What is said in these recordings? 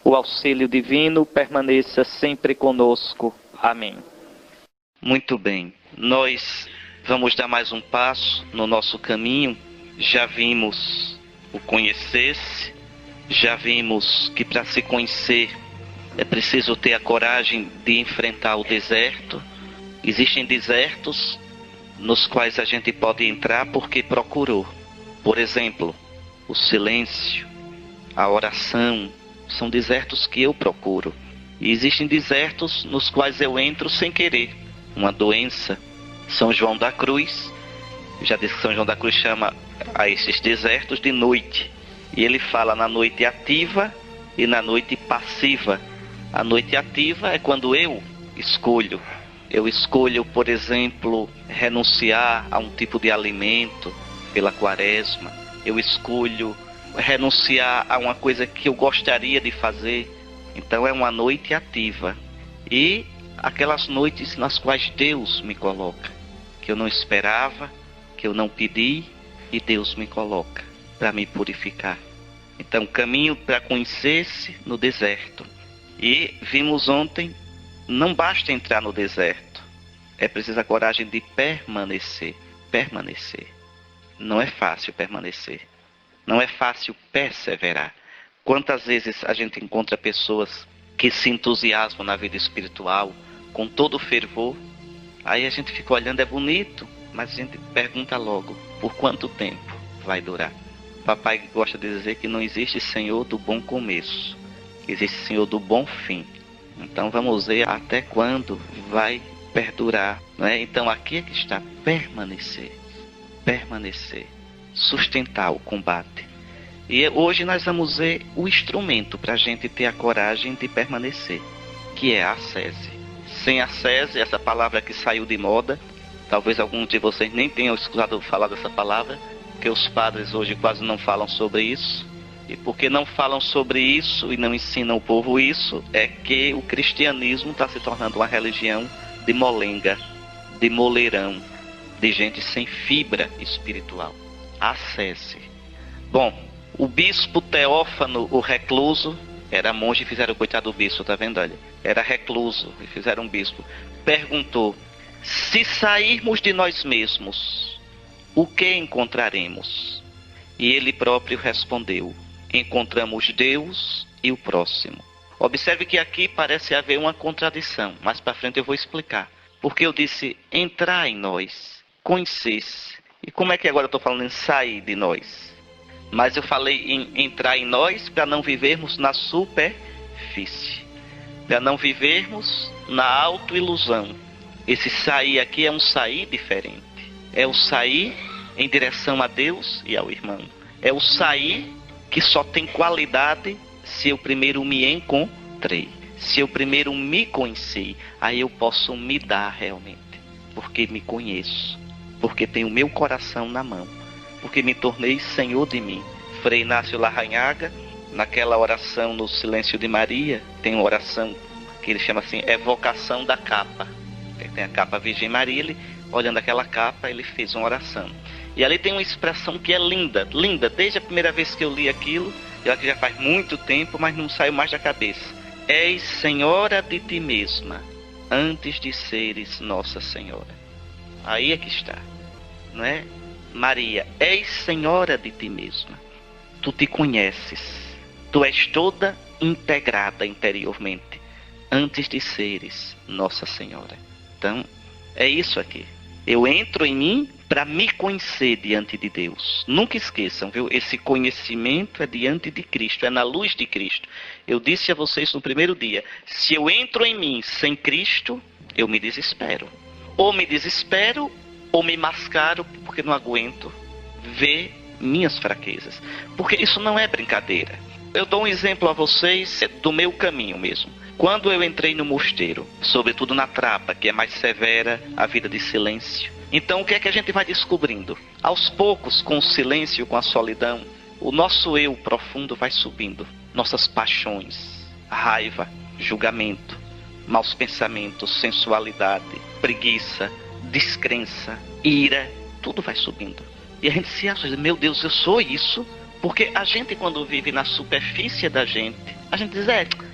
o auxílio divino permaneça sempre conosco. Amém. Muito bem, nós vamos dar mais um passo no nosso caminho. Já vimos o conhecer-se, já vimos que para se conhecer é preciso ter a coragem de enfrentar o deserto. Existem desertos nos quais a gente pode entrar porque procurou. Por exemplo, o silêncio, a oração, são desertos que eu procuro. E existem desertos nos quais eu entro sem querer. Uma doença. São João da Cruz, já disse que São João da Cruz chama a esses desertos de noite. E ele fala na noite ativa e na noite passiva. A noite ativa é quando eu escolho. Eu escolho, por exemplo, renunciar a um tipo de alimento pela quaresma. Eu escolho renunciar a uma coisa que eu gostaria de fazer. Então é uma noite ativa. E aquelas noites nas quais Deus me coloca, que eu não esperava, que eu não pedi, e Deus me coloca para me purificar. Então, caminho para conhecer-se no deserto. E vimos ontem, não basta entrar no deserto, é preciso a coragem de permanecer. Permanecer. Não é fácil permanecer. Não é fácil perseverar. Quantas vezes a gente encontra pessoas que se entusiasmam na vida espiritual com todo fervor, aí a gente fica olhando, é bonito, mas a gente pergunta logo, por quanto tempo vai durar? Papai gosta de dizer que não existe Senhor do bom começo, existe Senhor do bom fim. Então vamos ver até quando vai perdurar, né? Então aqui é que está permanecer, permanecer, sustentar o combate. E hoje nós vamos ver o instrumento para a gente ter a coragem de permanecer, que é a ascese. Sem ascese, essa palavra que saiu de moda, talvez alguns de vocês nem tenham escutado falar dessa palavra, porque os padres hoje quase não falam sobre isso. E porque não falam sobre isso e não ensinam o povo isso, é que o cristianismo está se tornando uma religião de molenga, de moleirão, de gente sem fibra espiritual. Ascese. Bom, o bispo Teófano, o recluso, era monge e fizeram o coitado do bispo, tá vendo? Olha, era recluso e fizeram um bispo. Perguntou: se sairmos de nós mesmos, o que encontraremos? E ele próprio respondeu: encontramos Deus e o próximo. Observe que aqui parece haver uma contradição, mais para frente eu vou explicar. Porque eu disse entrar em nós, conhecer-se. E como é que agora eu estou falando em sair de nós? Mas eu falei em entrar em nós para não vivermos na superfície, para não vivermos na autoilusão. Esse sair aqui é um sair diferente. É o sair em direção a Deus e ao irmão. É o sair que só tem qualidade se eu primeiro me encontrei. Se eu primeiro me conheci, aí eu posso me dar realmente. Porque me conheço. Porque tenho o meu coração na mão. Porque me tornei Senhor de mim. Frei Inácio Larrañaga, naquela oração no Silêncio de Maria, tem uma oração que ele chama assim, evocação da capa. Tem a capa Virgem Maria, ele, olhando aquela capa, ele fez uma oração. E ali tem uma expressão que é linda, linda, desde a primeira vez que eu li aquilo, já que já faz muito tempo, mas não saiu mais da cabeça. És Senhora de ti mesma, antes de seres Nossa Senhora. Aí é que está, não é? Maria, és Senhora de ti mesma. Tu te conheces, tu és toda integrada interiormente, antes de seres Nossa Senhora. Então, é isso aqui. Eu entro em mim para me conhecer diante de Deus. Nunca esqueçam, viu? Esse conhecimento é diante de Cristo, é na luz de Cristo. Eu disse a vocês no primeiro dia, se eu entro em mim sem Cristo, eu me desespero. Ou me desespero, ou me mascaro porque não aguento ver minhas fraquezas. Porque isso não é brincadeira. Eu dou um exemplo a vocês do meu caminho mesmo. Quando eu entrei no mosteiro, sobretudo na Trapa, que é mais severa, a vida de silêncio. Então o que é que a gente vai descobrindo? Aos poucos, com o silêncio, com a solidão, o nosso eu profundo vai subindo. Nossas paixões, raiva, julgamento, maus pensamentos, sensualidade, preguiça, descrença, ira, tudo vai subindo. E a gente se acha, meu Deus, eu sou isso. Porque a gente, quando vive na superfície da gente, A gente diz,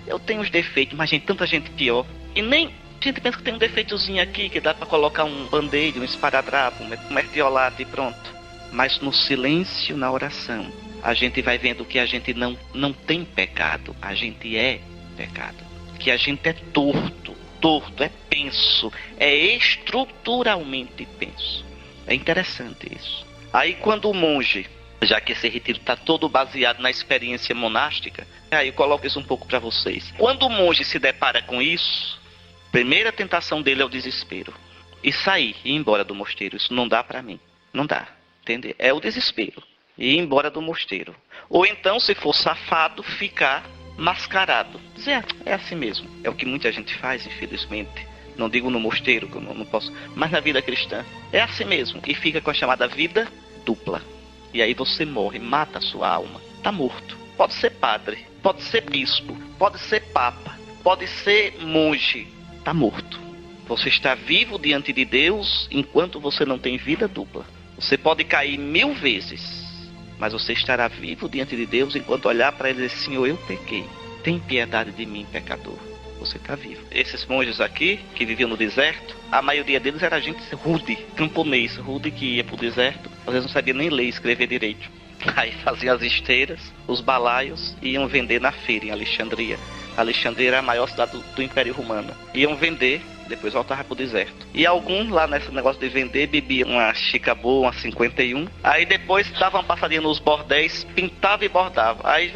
eu tenho os defeitos, mas gente, tanta gente pior. E nem a gente pensa que tem um defeitozinho aqui, que dá pra colocar um band-aid, um esparadrapo, um mertiolate e pronto. Mas no silêncio, na oração, a gente vai vendo que a gente não tem pecado. A gente é pecado. Que a gente é torto, é penso, é estruturalmente penso. É interessante isso. Aí quando o monge, já que esse retiro está todo baseado na experiência monástica, aí eu coloco isso um pouco para vocês. Quando o monge se depara com isso, a primeira tentação dele é o desespero. E sair, ir embora do mosteiro. Isso não dá para mim. Não dá. Entende? É o desespero. Ir embora do mosteiro. Ou então, se for safado, ficar mascarado. Dizer, é assim mesmo. É o que muita gente faz, infelizmente. Não digo no mosteiro, que eu não posso, mas na vida cristã. É assim mesmo. E fica com a chamada vida dupla. E aí você morre, mata a sua alma. Está morto. Pode ser padre, pode ser bispo, pode ser papa, pode ser monge. Está morto. Você está vivo diante de Deus enquanto você não tem vida dupla. Você pode cair 1000 vezes, mas você estará vivo diante de Deus enquanto olhar para ele e dizer, Senhor, eu pequei. Tem piedade de mim, pecador. Você está vivo. Esses monges aqui, que viviam no deserto, a maioria deles era gente rude, camponês, rude, que ia para o deserto. Às vezes não sabia nem ler e escrever direito. Aí faziam as esteiras, os balaios, e iam vender na feira em Alexandria. Alexandria era a maior cidade do Império Romano. Iam vender, depois voltavam para o deserto. E alguns lá nesse negócio de vender bebiam uma chica boa, uma 51. Aí depois davam uma passadinha nos bordéis, pintava e bordava. Aí,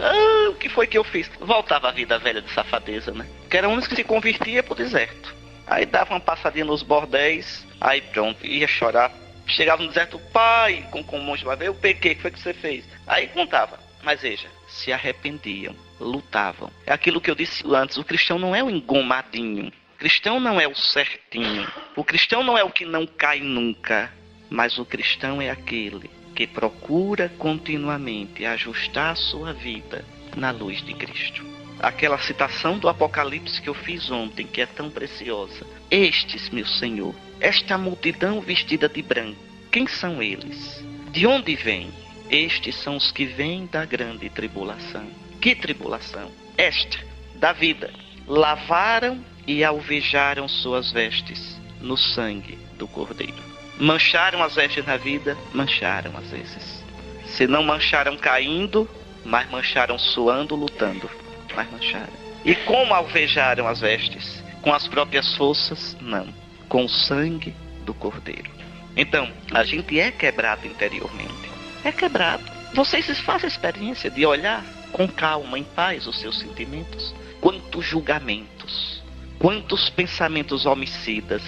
o que foi que eu fiz? Voltava a vida velha de safadeza, né? Que eram uns que se convertiam para o deserto. Aí dava uma passadinha nos bordéis, aí pronto, ia chorar. Chegava no deserto, pai, com o monge vai ver, eu pequei, o que foi que você fez? Aí contava. Mas veja, se arrependiam, lutavam. É aquilo que eu disse antes, o cristão não é o engomadinho. O cristão não é o certinho. O cristão não é o que não cai nunca. Mas o cristão é aquele que procura continuamente ajustar a sua vida na luz de Cristo. Aquela citação do Apocalipse que eu fiz ontem, que é tão preciosa. Estes, meu Senhor, esta multidão vestida de branco, quem são eles? De onde vêm? Estes são os que vêm da grande tribulação. Que tribulação? Esta, da vida. Lavaram e alvejaram suas vestes no sangue do Cordeiro. Mancharam as vestes na vida? Mancharam às vezes. Se não mancharam caindo, mas mancharam suando, lutando. Mas mancharam. E como alvejaram as vestes? Com as próprias forças? Não. Com o sangue do Cordeiro. Então, a gente é quebrado interiormente. É quebrado. Vocês fazem a experiência de olhar com calma, em paz, os seus sentimentos. Quantos julgamentos, quantos pensamentos homicidas.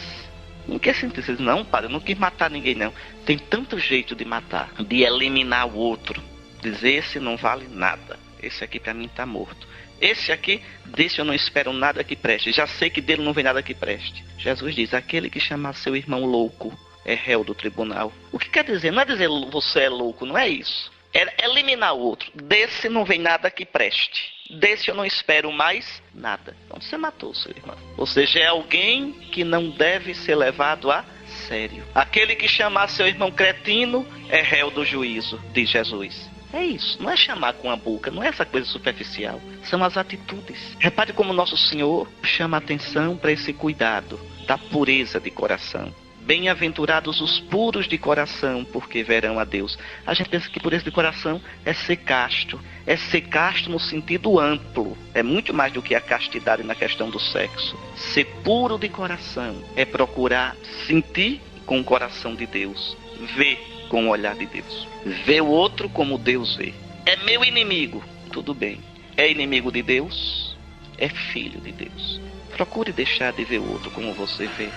Não quer sentir, não, padre, eu não quis matar ninguém, não. Tem tanto jeito de matar, de eliminar o outro. Dizer, esse não vale nada. Esse aqui para mim está morto. Esse aqui, desse eu não espero nada que preste. Já sei que dele não vem nada que preste. Jesus diz, aquele que chamar seu irmão louco é réu do tribunal. O que quer dizer? Não é dizer você é louco, não é isso. É eliminar o outro. Desse não vem nada que preste. Desse eu não espero mais nada. Então você matou seu irmão. Ou seja, é alguém que não deve ser levado a sério. Aquele que chamar seu irmão cretino é réu do juízo, diz Jesus. É isso, não é chamar com a boca, não é essa coisa superficial. São as atitudes. Repare como Nosso Senhor chama a atenção para esse cuidado da pureza de coração. Bem-aventurados os puros de coração, porque verão a Deus. A gente pensa que pureza de coração é ser casto. É ser casto no sentido amplo. É muito mais do que a castidade na questão do sexo. Ser puro de coração é procurar sentir com o coração de Deus. Ver com o olhar de Deus. Ver o outro como Deus vê. É meu inimigo. Tudo bem. É inimigo de Deus? É filho de Deus. Procure deixar de ver o outro como você vê.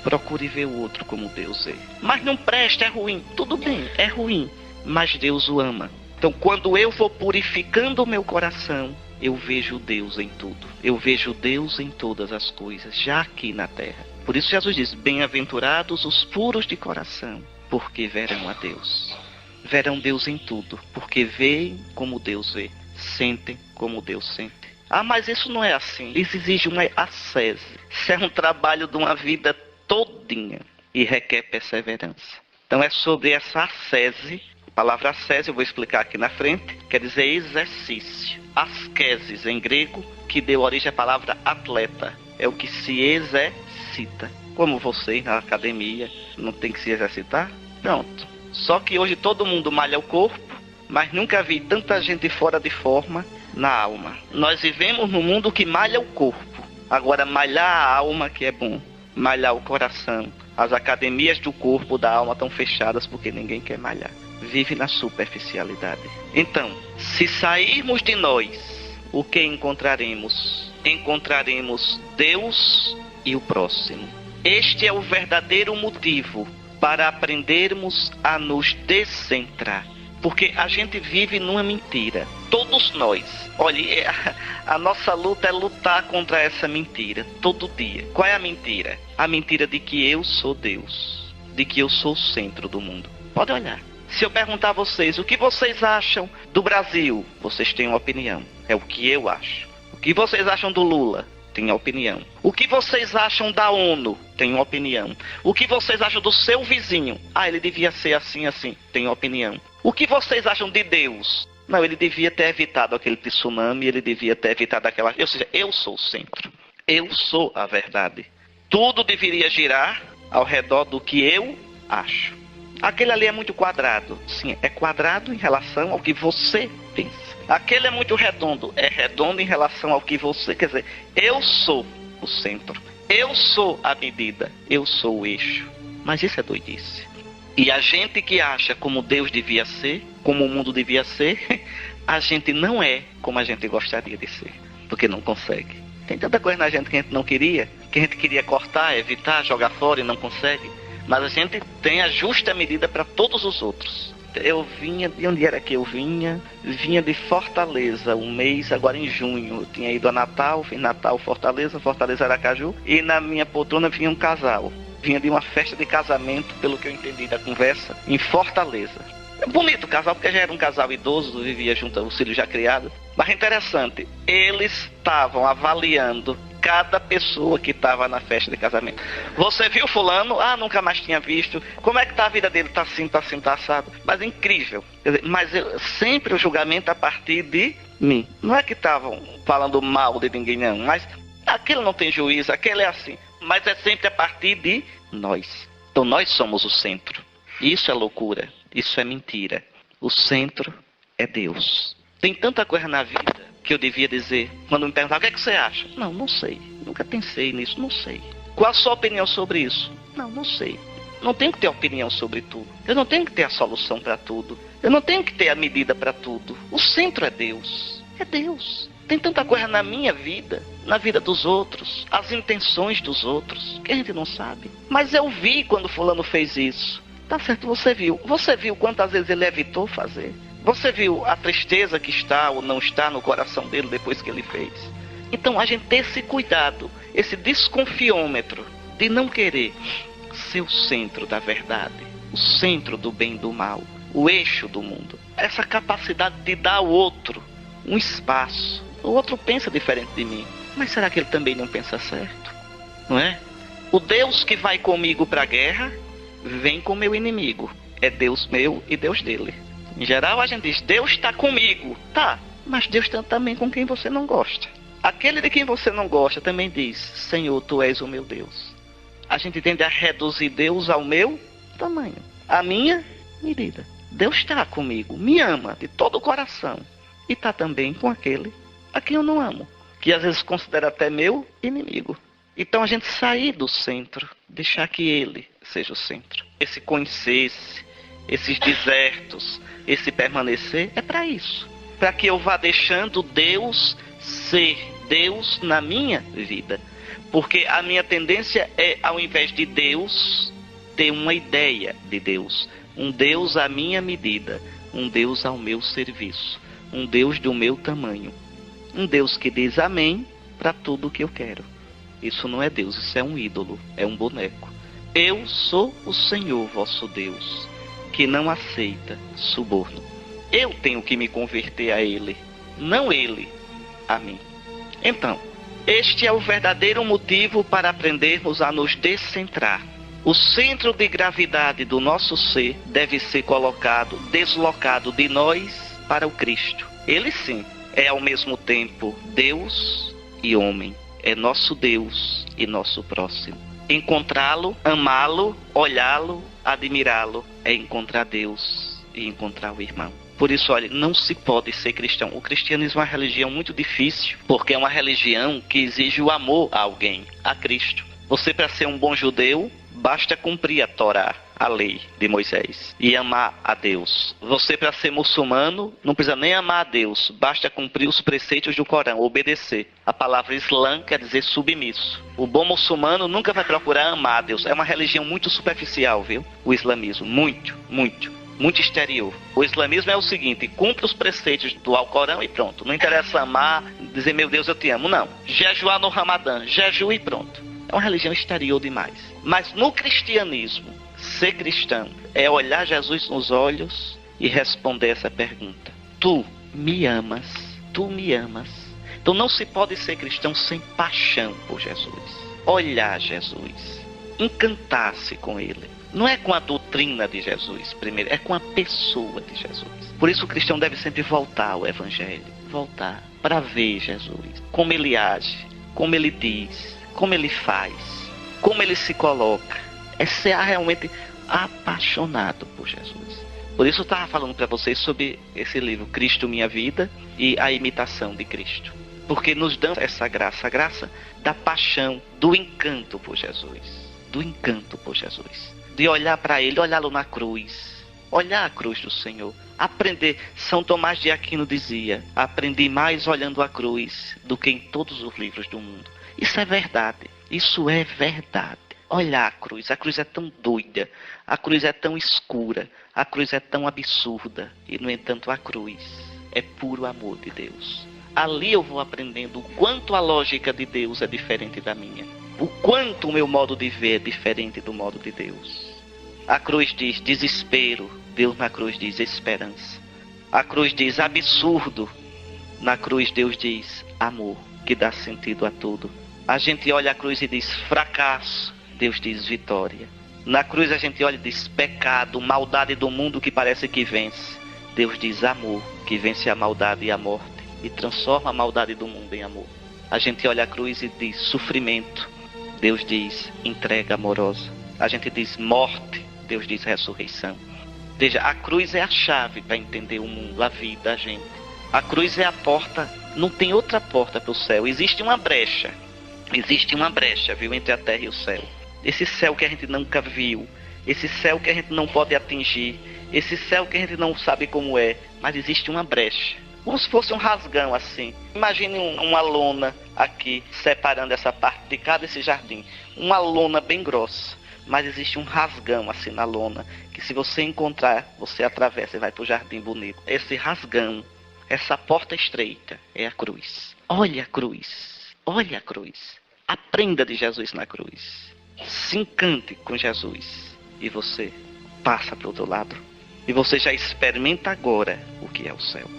Procure ver o outro como Deus vê. Mas não presta, é ruim. Tudo bem, é ruim. Mas Deus o ama. Então quando eu vou purificando o meu coração, eu vejo Deus em tudo. Eu vejo Deus em todas as coisas, já aqui na terra. Por isso Jesus diz, bem-aventurados os puros de coração, porque verão a Deus. Verão Deus em tudo, porque veem como Deus vê. Sentem como Deus sente. Ah, mas isso não é assim. Isso exige uma ascese. Isso é um trabalho de uma vida todinha e requer perseverança. Então é sobre essa ascese palavra ascese, eu vou explicar aqui na frente, quer dizer exercício. Ascesis em grego, que deu origem à palavra atleta, é o que se exercita. Como você na academia não tem que se exercitar? Pronto. Só que hoje todo mundo malha o corpo, mas nunca vi tanta gente fora de forma na alma. Nós vivemos num mundo que malha o corpo. Agora, malhar a alma que é bom. Malhar o coração. As academias do corpo, da alma estão fechadas porque ninguém quer malhar. Vive na superficialidade. Então, se sairmos de nós, o que encontraremos? Encontraremos Deus e o próximo. Este é o verdadeiro motivo para aprendermos a nos descentrar. Porque a gente vive numa mentira. Todos nós. Olha, a nossa luta é lutar contra essa mentira. Todo dia. Qual é a mentira? A mentira de que eu sou Deus. De que eu sou o centro do mundo. Pode olhar. Se eu perguntar a vocês o que vocês acham do Brasil, vocês têm uma opinião. É o que eu acho. O que vocês acham do Lula? Tem opinião. O que vocês acham da ONU? Tem uma opinião. O que vocês acham do seu vizinho? Ah, ele devia ser assim, assim. Tem opinião. O que vocês acham de Deus? Não, ele devia ter evitado aquele tsunami, ele devia ter evitado aquela... Ou seja, eu sou o centro. Eu sou a verdade. Tudo deveria girar ao redor do que eu acho. Aquele ali é muito quadrado. Sim, é quadrado em relação ao que você pensa. Aquele é muito redondo. É redondo em relação ao que você... Quer dizer, eu sou o centro. Eu sou a medida. Eu sou o eixo. Mas isso é doidice. E a gente que acha como Deus devia ser, como o mundo devia ser, a gente não é como a gente gostaria de ser. Porque não consegue. Tem tanta coisa na gente que a gente não queria, que a gente queria cortar, evitar, jogar fora e não consegue. Mas a gente tem a justa medida para todos os outros. Eu vinha, de onde era que eu vinha? Vinha de Fortaleza, um mês, agora em junho. Eu tinha ido a Natal, fiz Natal, Fortaleza, Fortaleza Aracaju. E na minha poltrona vinha um casal. Vinha de uma festa de casamento, pelo que eu entendi da conversa, em Fortaleza. Bonito o casal, porque já era um casal idoso, vivia junto, os filhos já criados. Mas interessante, eles estavam avaliando cada pessoa que estava na festa de casamento. Você viu fulano? Ah, nunca mais tinha visto. Como é que tá a vida dele? Tá assim, tá assim, tá assado. Mas é incrível. Quer dizer, mas sempre o julgamento a partir de mim. Não é que estavam falando mal de ninguém, não. Mas aquele não tem juízo, aquele é assim. Mas é sempre a partir de nós. Então nós somos o centro. Isso é loucura. Isso é mentira. O centro é Deus. Tem tanta coisa na vida que eu devia dizer. Quando me perguntar, o que é que você acha? Não, não sei. Nunca pensei nisso, não sei. Qual a sua opinião sobre isso? Não, não sei. Não tenho que ter opinião sobre tudo. Eu não tenho que ter a solução para tudo. Eu não tenho que ter a medida para tudo. O centro é Deus. É Deus. Tem tanta coisa na minha vida, na vida dos outros, as intenções dos outros, que a gente não sabe. Mas eu vi quando fulano fez isso. Tá certo, você viu. Você viu quantas vezes ele evitou fazer? Você viu a tristeza que está ou não está no coração dele depois que ele fez? Então a gente tem esse cuidado, esse desconfiômetro de não querer ser o centro da verdade, o centro do bem e do mal, o eixo do mundo. Essa capacidade de dar ao outro um espaço. O outro pensa diferente de mim, mas será que ele também não pensa certo? Não é? O Deus que vai comigo para a guerra vem com meu inimigo. É Deus meu e Deus dele. Em geral a gente diz, Deus está comigo. Tá, mas Deus está também com quem você não gosta. Aquele de quem você não gosta também diz, Senhor, tu és o meu Deus. A gente tende a reduzir Deus ao meu tamanho, a minha medida. Deus está comigo, me ama de todo o coração. E está também com aquele a quem eu não amo, que às vezes considera até meu inimigo. Então a gente sair do centro, deixar que ele seja o centro. Esse conhecer-se, esses desertos, esse permanecer, é para isso. Para que eu vá deixando Deus ser Deus na minha vida. Porque a minha tendência é, ao invés de Deus, ter uma ideia de Deus. Um Deus à minha medida. Um Deus ao meu serviço. Um Deus do meu tamanho. Um Deus que diz amém para tudo o que eu quero. Isso não é Deus, isso é um ídolo, é um boneco. Eu sou o Senhor vosso Deus, que não aceita suborno. Eu tenho que me converter a Ele, não Ele a mim. Então, este é o verdadeiro motivo para aprendermos a nos descentrar. O centro de gravidade do nosso ser deve ser colocado, deslocado de nós para o Cristo. Ele sim é ao mesmo tempo Deus e homem. É nosso Deus e nosso próximo. Encontrá-lo, amá-lo, olhá-lo, admirá-lo é encontrar Deus e encontrar o irmão. Por isso, olha, não se pode ser cristão. O cristianismo é uma religião muito difícil, porque é uma religião que exige o amor a alguém, a Cristo. Você, para ser um bom judeu, basta cumprir a Torá, a lei de Moisés, e amar a Deus. Você, para ser muçulmano, não precisa nem amar a Deus, basta cumprir os preceitos do Corão, obedecer. A palavra Islã quer dizer submisso. O bom muçulmano nunca vai procurar amar a Deus. É uma religião muito superficial, viu? O islamismo, muito exterior. O islamismo é o seguinte: cumpre os preceitos do Alcorão e pronto. Não interessa amar, dizer meu Deus eu te amo, não. Jejuar no Ramadã, jejua e pronto. É uma religião exterior demais. Mas no cristianismo, ser cristão é olhar Jesus nos olhos e responder essa pergunta: tu me amas? Tu me amas? Então não se pode ser cristão sem paixão por Jesus. Olhar Jesus, encantar-se com Ele. Não é com a doutrina de Jesus, primeiro, é com a pessoa de Jesus. Por isso o cristão deve sempre voltar ao Evangelho. Voltar para ver Jesus. Como Ele age, como Ele diz, como Ele faz, como Ele se coloca. É ser realmente apaixonado por Jesus. Por isso eu estava falando para vocês sobre esse livro, Cristo Minha Vida, e a imitação de Cristo. Porque nos dá essa graça, a graça da paixão, do encanto por Jesus. Do encanto por Jesus. De olhar para Ele, olhá-lo na cruz. Olhar a cruz do Senhor. Aprender. São Tomás de Aquino dizia: aprendi mais olhando a cruz do que em todos os livros do mundo. Isso é verdade. Isso é verdade. Olhar a cruz é tão doida, a cruz é tão escura, a cruz é tão absurda, e no entanto a cruz é puro amor de Deus. Ali eu vou aprendendo o quanto a lógica de Deus é diferente da minha, o quanto o meu modo de ver é diferente do modo de Deus. A cruz diz desespero, Deus na cruz diz esperança. A cruz diz absurdo, na cruz Deus diz amor, que dá sentido a tudo. A gente olha a cruz e diz fracasso, Deus diz vitória. Na cruz a gente olha e diz pecado, maldade do mundo que parece que vence. Deus diz amor, que vence a maldade e a morte e transforma a maldade do mundo em amor. A gente olha a cruz e diz sofrimento, Deus diz entrega amorosa. A gente diz morte, Deus diz ressurreição. Veja, a cruz é a chave para entender o mundo, a vida, a gente. A cruz é a porta, não tem outra porta para o céu. Existe uma brecha, viu, entre a terra e o céu. Esse céu que a gente nunca viu, esse céu que a gente não pode atingir, esse céu que a gente não sabe como é, mas existe uma brecha. Como se fosse um rasgão assim. Imagine uma lona aqui, separando essa parte de cá desse jardim. Uma lona bem grossa, mas existe um rasgão assim na lona, que se você encontrar, você atravessa e vai para o jardim bonito. Esse rasgão, essa porta estreita, é a cruz. Olha a cruz, olha a cruz. Aprenda de Jesus na cruz. Se encante com Jesus e você passa para o outro lado. E você já experimenta agora o que é o céu.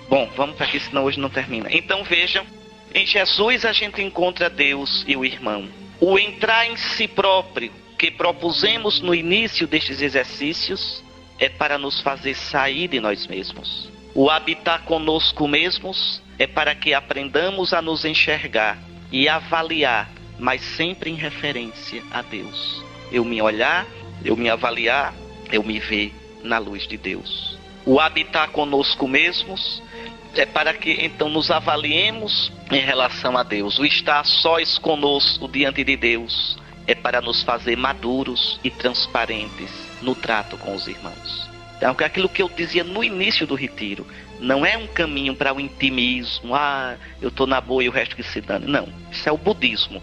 Bom, vamos para aqui, senão hoje não termina. Então vejam, em Jesus a gente encontra Deus e o irmão. O entrar em si próprio, que propusemos no início destes exercícios, é para nos fazer sair de nós mesmos. O habitar conosco mesmos é para que aprendamos a nos enxergar e avaliar, mas sempre em referência a Deus. Eu me olhar, eu me avaliar, eu me ver na luz de Deus. O habitar conosco mesmos é para que então nos avaliemos em relação a Deus. O estar sós conosco diante de Deus é para nos fazer maduros e transparentes no trato com os irmãos. Então, aquilo que eu dizia no início do retiro, não é um caminho para o intimismo, eu estou na boa e o resto que se dane. Não, isso é o budismo.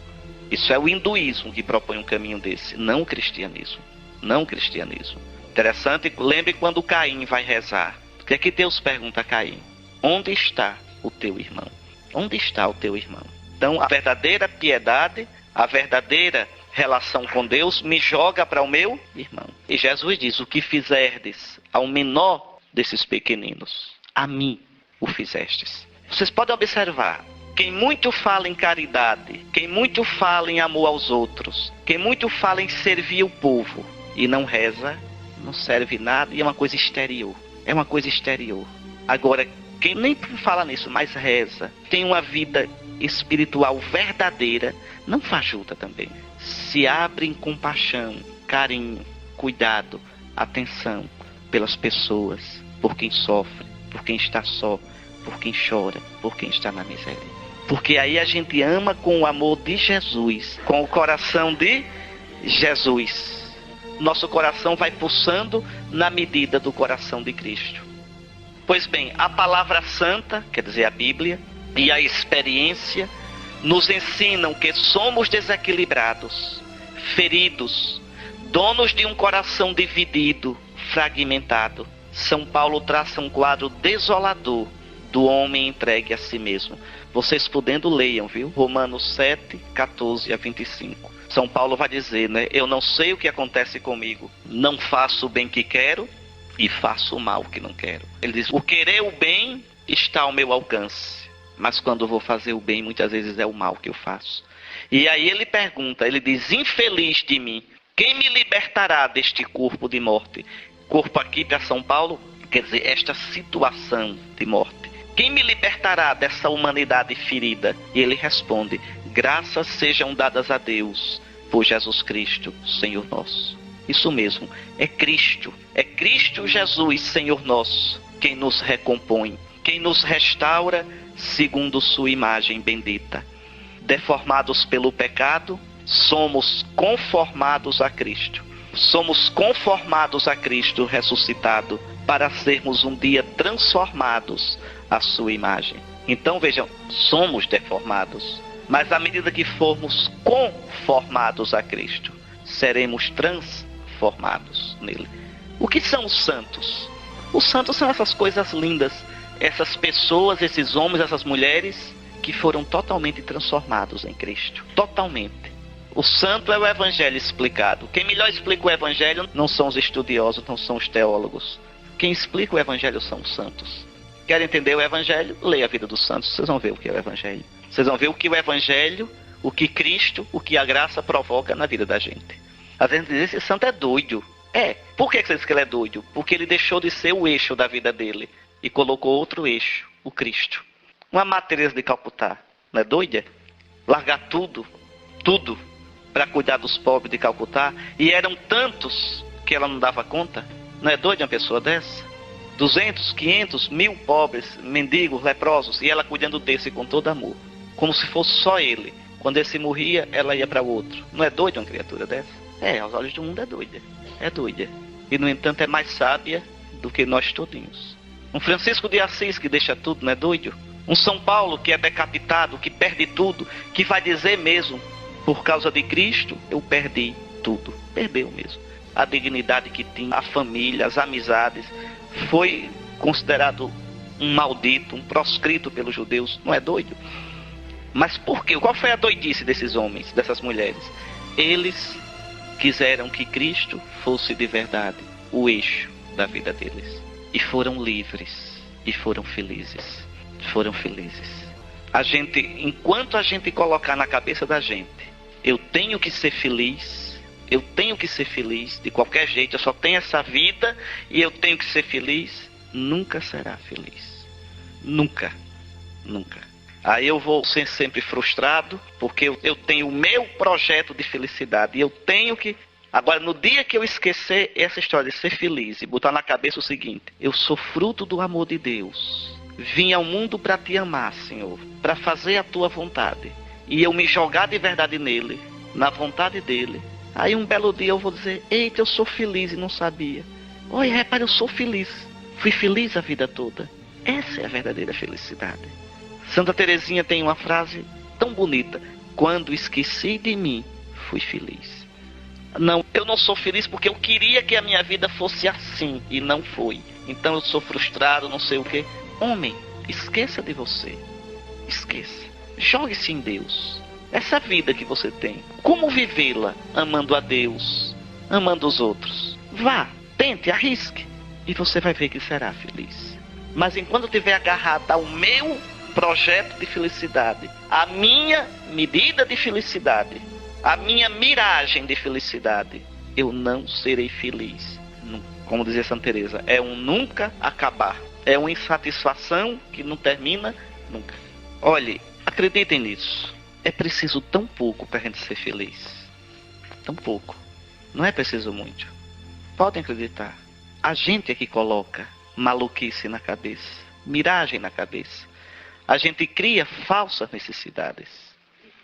Isso é o hinduísmo que propõe um caminho desse, não o cristianismo. Não o cristianismo. Interessante, lembre quando Caim vai rezar. O que é que Deus pergunta a Caim? Onde está o teu irmão? Onde está o teu irmão? Então, a verdadeira piedade, a verdadeira relação com Deus me joga para o meu irmão. E Jesus diz, o que fizerdes ao menor desses pequeninos, a mim o fizestes. Vocês podem observar, Quem muito fala em caridade, quem muito fala em amor aos outros, quem muito fala em servir o povo e não reza, não serve nada e é uma coisa exterior. É uma coisa exterior. Agora, quem nem fala nisso, mas reza, tem uma vida espiritual verdadeira, não fajuta também. Se abre em compaixão, carinho, cuidado, atenção pelas pessoas, por quem sofre, por quem está só, por quem chora, por quem está na miséria. Porque aí a gente ama com o amor de Jesus, com o coração de Jesus. Nosso coração vai pulsando na medida do coração de Cristo. Pois bem, a palavra santa, quer dizer a Bíblia, e a experiência nos ensinam que somos desequilibrados, feridos, donos de um coração dividido, fragmentado. São Paulo traça um quadro desolador do homem entregue a si mesmo. Vocês podendo leiam, viu? Romanos 7, 14 a 25. São Paulo vai dizer, né? Eu não sei o que acontece comigo. Não faço o bem que quero e faço o mal que não quero. Ele diz, o querer o bem está ao meu alcance. Mas quando eu vou fazer o bem, muitas vezes é o mal que eu faço. E aí ele pergunta, ele diz, infeliz de mim, quem me libertará deste corpo de morte? Corpo aqui para São Paulo, quer dizer, esta situação de morte. Quem me libertará dessa humanidade ferida? E ele responde, graças sejam dadas a Deus, por Jesus Cristo, Senhor nosso. Isso mesmo, é Cristo Jesus, Senhor nosso, quem nos recompõe, quem nos restaura segundo sua imagem bendita. Deformados pelo pecado, somos conformados a Cristo. Somos conformados a Cristo ressuscitado, para sermos um dia transformados à sua imagem. Então vejam, somos deformados, mas à medida que formos conformados a Cristo, seremos transformados nele. O que são os santos? Os santos são essas coisas lindas, essas pessoas, esses homens, essas mulheres que foram totalmente transformados em Cristo. Totalmente. O santo é o evangelho explicado. Quem melhor explica o evangelho não são os estudiosos, não são os teólogos. Quem explica o evangelho são os santos. Quer entender o evangelho? Leia a vida dos santos, vocês vão ver o que é o evangelho. Vocês vão ver o que o evangelho, o que Cristo, o que a graça provoca na vida da gente. Às vezes diz, esse santo é doido. É. Por que você diz que ele é doido? Porque ele deixou de ser o eixo da vida dele e colocou outro eixo, o Cristo. Uma Madre Teresa de Calcutá, não é doida? Largar tudo, para cuidar dos pobres de Calcutá, e eram tantos que ela não dava conta. Não é doida uma pessoa dessa? 200, 500, 1000 pobres, mendigos, leprosos, e ela cuidando desse com todo amor, como se fosse só ele. Quando esse morria, ela ia para o outro. Não é doida uma criatura dessa? É, aos olhos do mundo é doida. É doida. E no entanto é mais sábia do que nós todinhos. Um Francisco de Assis que deixa tudo, não é doido? Um São Paulo que é decapitado, que perde tudo, que vai dizer mesmo, por causa de Cristo, eu perdi tudo. Perdeu mesmo. A dignidade que tinha, a família, as amizades, foi considerado um maldito, um proscrito pelos judeus. Não é doido? Mas por quê? Qual foi a doidice desses homens, dessas mulheres? Eles quiseram que Cristo fosse de verdade o eixo da vida deles. E foram livres. E foram felizes. Foram felizes. Enquanto a gente colocar na cabeça da gente, eu tenho que ser feliz, eu tenho que ser feliz de qualquer jeito, eu só tenho essa vida e eu tenho que ser feliz, nunca será feliz. Nunca. Nunca. Aí eu vou ser sempre frustrado, porque eu tenho o meu projeto de felicidade. E eu tenho que... Agora, no dia que eu esquecer essa história de ser feliz e botar na cabeça o seguinte, eu sou fruto do amor de Deus. Vim ao mundo para te amar, Senhor, para fazer a tua vontade. E eu me jogar de verdade nele, na vontade dele. Aí um belo dia eu vou dizer, eita, eu sou feliz e não sabia. Oi, repare, eu sou feliz. Fui feliz a vida toda. Essa é a verdadeira felicidade. Santa Teresinha tem uma frase tão bonita. Quando esqueci de mim, fui feliz. Não, eu não sou feliz porque eu queria que a minha vida fosse assim e não foi. Então eu sou frustrado, não sei o quê. Homem, esqueça de você. Esqueça. Jogue-se em Deus. Essa vida que você tem, como vivê-la? Amando a Deus, amando os outros. Vá, tente, arrisque. E você vai ver que será feliz. Mas enquanto estiver agarrado ao meu projeto de felicidade, a minha medida de felicidade, a minha miragem de felicidade, eu não serei feliz. Como dizia Santa Teresa, é um nunca acabar. É uma insatisfação que não termina nunca. Olhe, acreditem nisso. É preciso tão pouco para a gente ser feliz. Tão pouco. Não é preciso muito. Podem acreditar. A gente é que coloca maluquice na cabeça, miragem na cabeça. A gente cria falsas necessidades.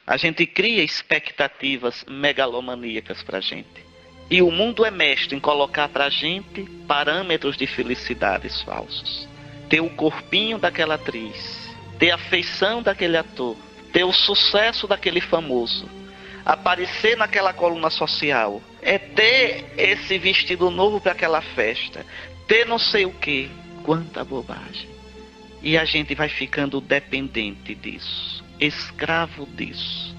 A gente cria expectativas megalomaníacas para a gente. E o mundo é mestre em colocar para a gente parâmetros de felicidades falsos. Ter o corpinho daquela atriz, ter a feição daquele ator, ter o sucesso daquele famoso, aparecer naquela coluna social, é ter esse vestido novo para aquela festa, ter não sei o que. Quanta bobagem. E a gente vai ficando dependente disso, escravo disso,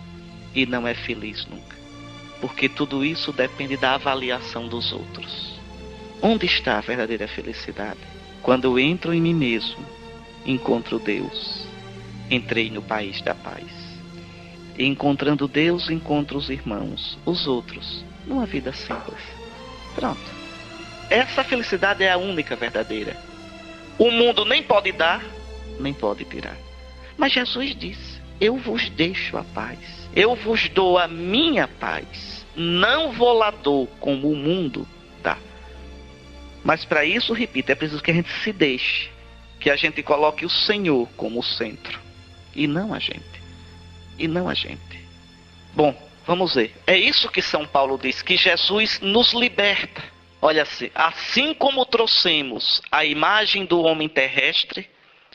e não é feliz nunca. Porque tudo isso depende da avaliação dos outros. Onde está a verdadeira felicidade? Quando eu entro em mim mesmo, encontro Deus. Entrei no país da paz. E encontrando Deus, encontro os irmãos, os outros, numa vida simples. Pronto. Essa felicidade é a única verdadeira. O mundo nem pode dar, nem pode tirar. Mas Jesus disse, eu vos deixo a paz. Eu vos dou a minha paz. Não vou lá dou como o mundo dá. Mas para isso, repito, é preciso que a gente se deixe. Que a gente coloque o Senhor como o centro. E não a gente. E não a gente. Bom, vamos ver. É isso que São Paulo diz, que Jesus nos liberta. Olha assim como trouxemos a imagem do homem terrestre,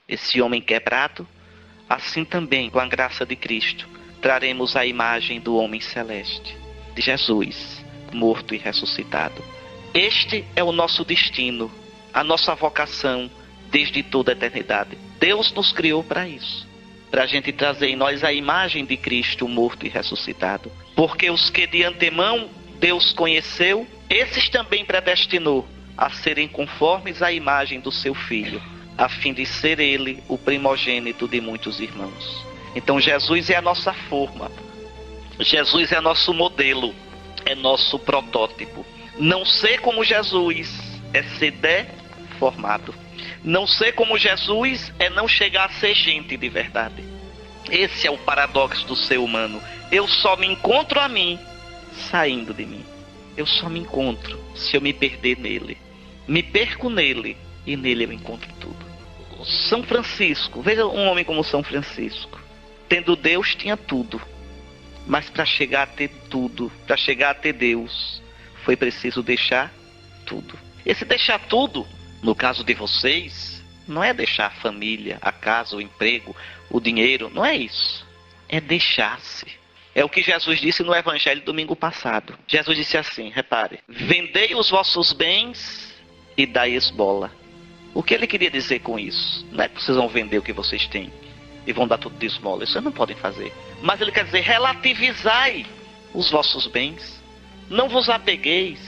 esse homem quebrado, assim também, com a graça de Cristo, traremos a imagem do homem celeste, de Jesus, morto e ressuscitado. Este é o nosso destino, a nossa vocação desde toda a eternidade. Deus nos criou para isso, para a gente trazer em nós a imagem de Cristo morto e ressuscitado. Porque os que de antemão Deus conheceu, esses também predestinou a serem conformes à imagem do seu Filho, a fim de ser ele o primogênito de muitos irmãos. Então Jesus é a nossa forma, Jesus é nosso modelo, é nosso protótipo. Não ser como Jesus é ser deformado. Não ser como Jesus é não chegar a ser gente de verdade. Esse é o paradoxo do ser humano. Eu só me encontro a mim saindo de mim. Eu só me encontro se eu me perder nele. Me perco nele e nele eu encontro tudo. São Francisco, veja um homem como São Francisco. Tendo Deus, tinha tudo. Mas para chegar a ter tudo, para chegar a ter Deus, foi preciso deixar tudo. Esse deixar tudo, no caso de vocês, não é deixar a família, a casa, o emprego, o dinheiro, não é isso. É deixar-se. É o que Jesus disse no Evangelho domingo passado. Jesus disse assim, repare, vendei os vossos bens e dai esmola. O que ele queria dizer com isso? Não é que vocês vão vender o que vocês têm e vão dar tudo de esmola. Isso vocês não podem fazer. Mas ele quer dizer, relativizai os vossos bens. Não vos apegueis.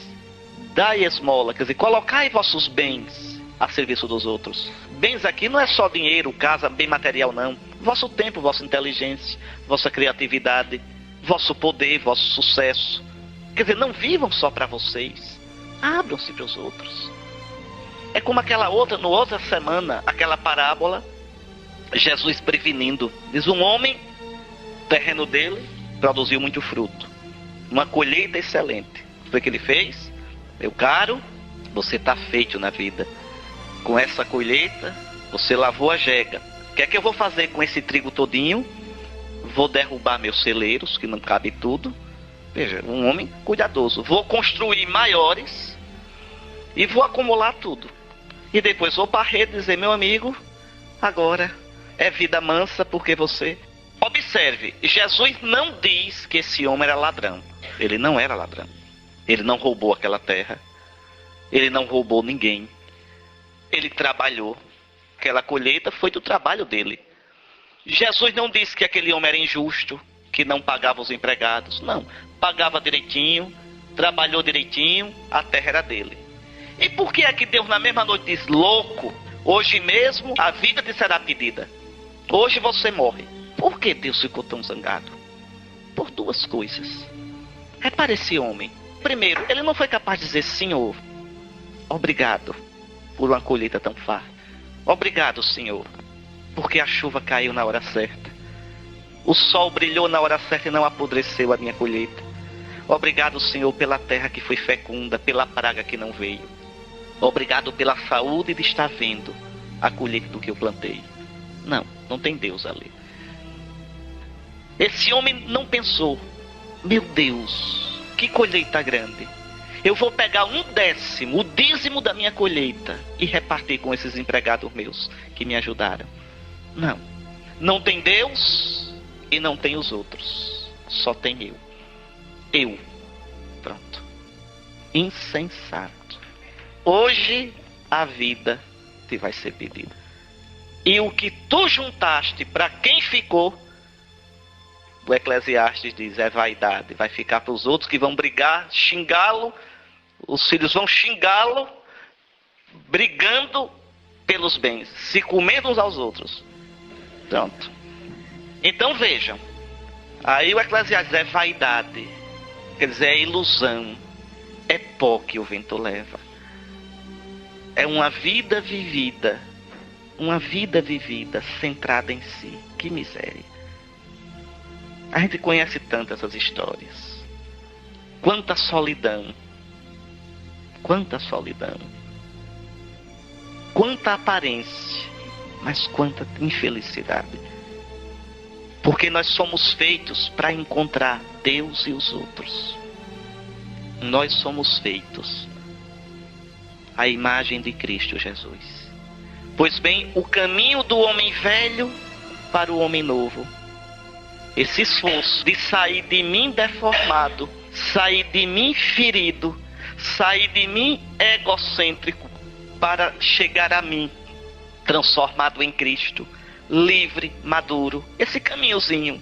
Dai esmola. Quer dizer, colocai vossos bens a serviço dos outros. Bens aqui não é só dinheiro, casa, bem material, não. Vosso tempo, vossa inteligência, vossa criatividade, vosso poder, vosso sucesso. Quer dizer, não vivam só para vocês. Abram-se para os outros. É como aquela outra, no outra semana, aquela parábola, Jesus prevenindo. Diz, um homem, o terreno dele produziu muito fruto. Uma colheita excelente. O que ele fez? Meu caro, você está feito na vida. Com essa colheita, você lavou a jega. O que é que eu vou fazer com esse trigo todinho? Vou derrubar meus celeiros, que não cabe tudo. Veja, um homem cuidadoso. Vou construir maiores e vou acumular tudo. E depois vou para a rede dizer, meu amigo, agora é vida mansa porque você... Observe, Jesus não diz que esse homem era ladrão. Ele não era ladrão. Ele não roubou aquela terra. Ele não roubou ninguém. Ele trabalhou. Aquela colheita foi do trabalho dele. Jesus não disse que aquele homem era injusto, que não pagava os empregados. Não, pagava direitinho, trabalhou direitinho, a terra era dele. E por que é que Deus na mesma noite diz, louco, hoje mesmo a vida te será pedida? Hoje você morre. Por que Deus ficou tão zangado? Por duas coisas. Repare esse homem. Primeiro, ele não foi capaz de dizer: Senhor, obrigado por uma colheita tão farta. Obrigado, Senhor, porque a chuva caiu na hora certa. O sol brilhou na hora certa e não apodreceu a minha colheita. Obrigado, Senhor, pela terra que foi fecunda, pela praga que não veio. Obrigado pela saúde de estar vendo a colheita do que eu plantei. Não tem Deus ali. Esse homem não pensou: meu Deus, que colheita grande. Eu vou pegar 1/10, o dízimo da minha colheita, e repartir com esses empregados meus que me ajudaram. Não tem Deus e não tem os outros. Só tem eu. Pronto. Insensato. Hoje a vida te vai ser pedida. E o que tu juntaste, para quem ficou, o Eclesiastes diz, é vaidade. Vai ficar para os outros que vão brigar, xingá-lo. Os filhos vão xingá-lo, brigando pelos bens, se comendo uns aos outros. Pronto. Então vejam, aí o Eclesiastes é vaidade, quer dizer, é ilusão, é pó que o vento leva. É uma vida vivida centrada em si. Que miséria. A gente conhece tanto essas histórias. Quanta solidão. Quanta solidão. Quanta aparência, mas quanta infelicidade. Porque nós somos feitos para encontrar Deus e os outros. Nós somos feitos à imagem de Cristo Jesus. Pois bem, o caminho do homem velho para o homem novo, esse esforço de sair de mim deformado, sair de mim ferido, sair de mim egocêntrico, para chegar a mim transformado em Cristo, livre, maduro. Esse caminhozinho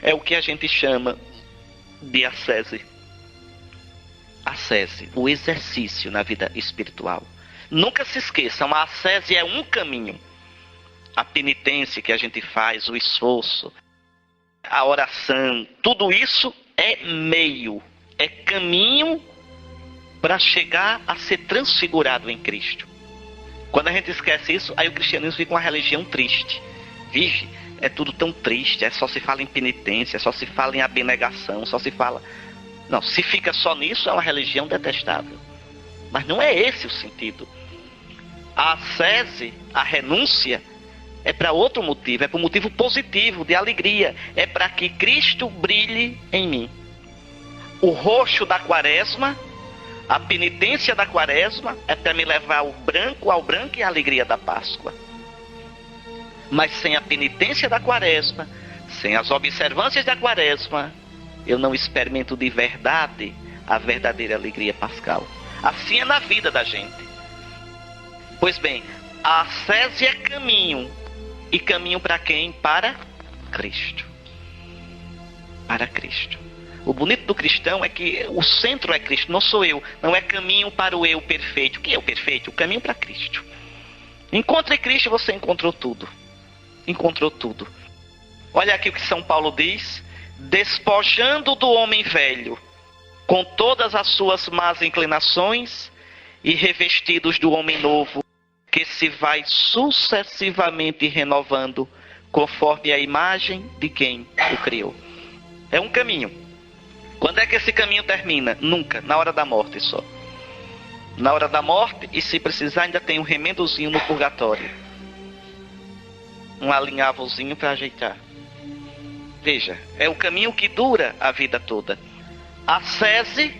é o que a gente chama de ascese. Ascese, o exercício na vida espiritual. Nunca se esqueçam, a ascese é um caminho. A penitência que a gente faz, o esforço, a oração, tudo isso é meio, é caminho para chegar a ser transfigurado em Cristo. Quando a gente esquece isso, aí o cristianismo fica uma religião triste. Vixe, é tudo tão triste, só se fala em penitência, só se fala em abnegação, só se fala... Não, se fica só nisso, é uma religião detestável. Mas não é esse o sentido. A ascese, a renúncia, é para outro motivo, é para um motivo positivo, de alegria. É para que Cristo brilhe em mim. O roxo da quaresma, a penitência da quaresma, é para me levar ao branco e a alegria da Páscoa. Mas sem a penitência da quaresma, sem as observâncias da quaresma, eu não experimento de verdade a verdadeira alegria pascal. Assim é na vida da gente. Pois bem, a ascese é caminho. E caminho para quem? Para Cristo. Para Cristo. O bonito do cristão é que o centro é Cristo, não sou eu. Não é caminho para o eu perfeito. O que é o perfeito? O caminho para Cristo. Encontre Cristo, você encontrou tudo. Encontrou tudo. Olha aqui o que São Paulo diz. Despojando do homem velho, com todas as suas más inclinações, e revestidos do homem novo, que se vai sucessivamente renovando, conforme a imagem de quem o criou. É um caminho. Quando é que esse caminho termina? Nunca, na hora da morte só. Na hora da morte, e se precisar ainda tem um remendozinho no purgatório. Um alinhavozinho para ajeitar. Veja, é o caminho que dura a vida toda. A ascese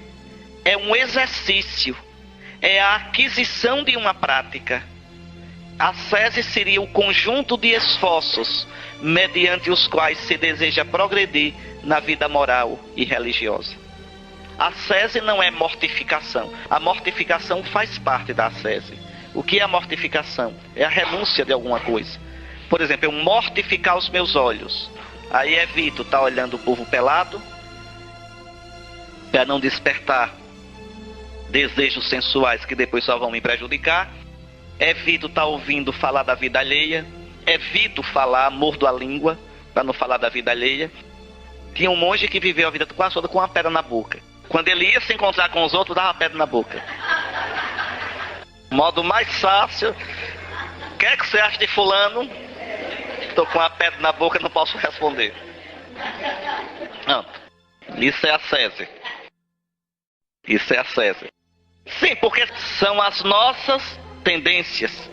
é um exercício, é a aquisição de uma prática. A ascese seria o conjunto de esforços mediante os quais se deseja progredir na vida moral e religiosa. A ascese não é mortificação. A mortificação faz parte da ascese. O que é a mortificação? É a renúncia de alguma coisa. Por exemplo, eu mortificar os meus olhos. Aí evito estar olhando o povo pelado, para não despertar desejos sensuais que depois só vão me prejudicar. Evito estar ouvindo falar da vida alheia. evito falar, mordo a língua, para não falar da vida alheia. Tinha um monge que viveu a vida quase toda com uma pedra na boca. Quando ele ia se encontrar com os outros, dava uma pedra na boca. Modo mais fácil. O que é que você acha de fulano? Estou com uma pedra na boca e não posso responder. Não. Isso é ascese. Isso é ascese. Sim, porque são as nossas tendências.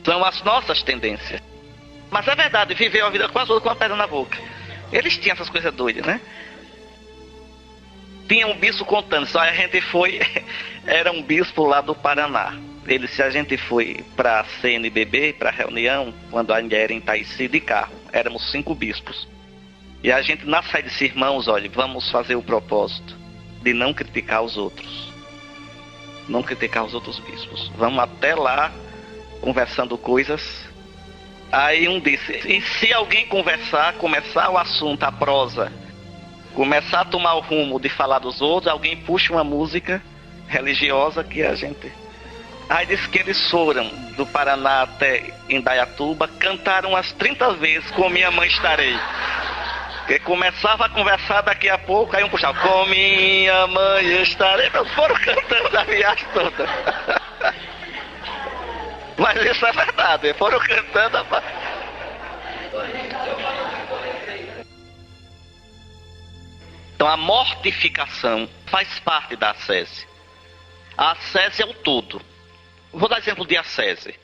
São as nossas tendências. Mas é verdade, viveu a vida quase toda com uma pedra na boca. Eles tinham essas coisas doidas, né? Tinha um bispo contando, só a gente foi... Era um bispo lá do Paraná. Ele, se a gente foi pra CNBB, pra reunião, quando ainda era em Itaici, de carro, éramos 5 bispos. E a gente, na saída, disse, irmãos, olha, vamos fazer o propósito de não criticar os outros. Não criticar os outros bispos. Vamos até lá, conversando coisas. Aí um disse, e se alguém começar o assunto, a prosa, começar a tomar o rumo de falar dos outros, alguém puxa uma música religiosa que a gente... Aí disse que eles foram do Paraná até Indaiatuba, cantaram umas 30 vezes Com Minha Mãe Estarei. Que começava a conversar daqui a pouco, aí um puxava, Com minha mãe estarei. Foram cantando a viagem toda. Mas isso é verdade, foram cantando a... Então a mortificação faz parte da ascese. A ascese é o todo. Vou dar exemplo de ascese.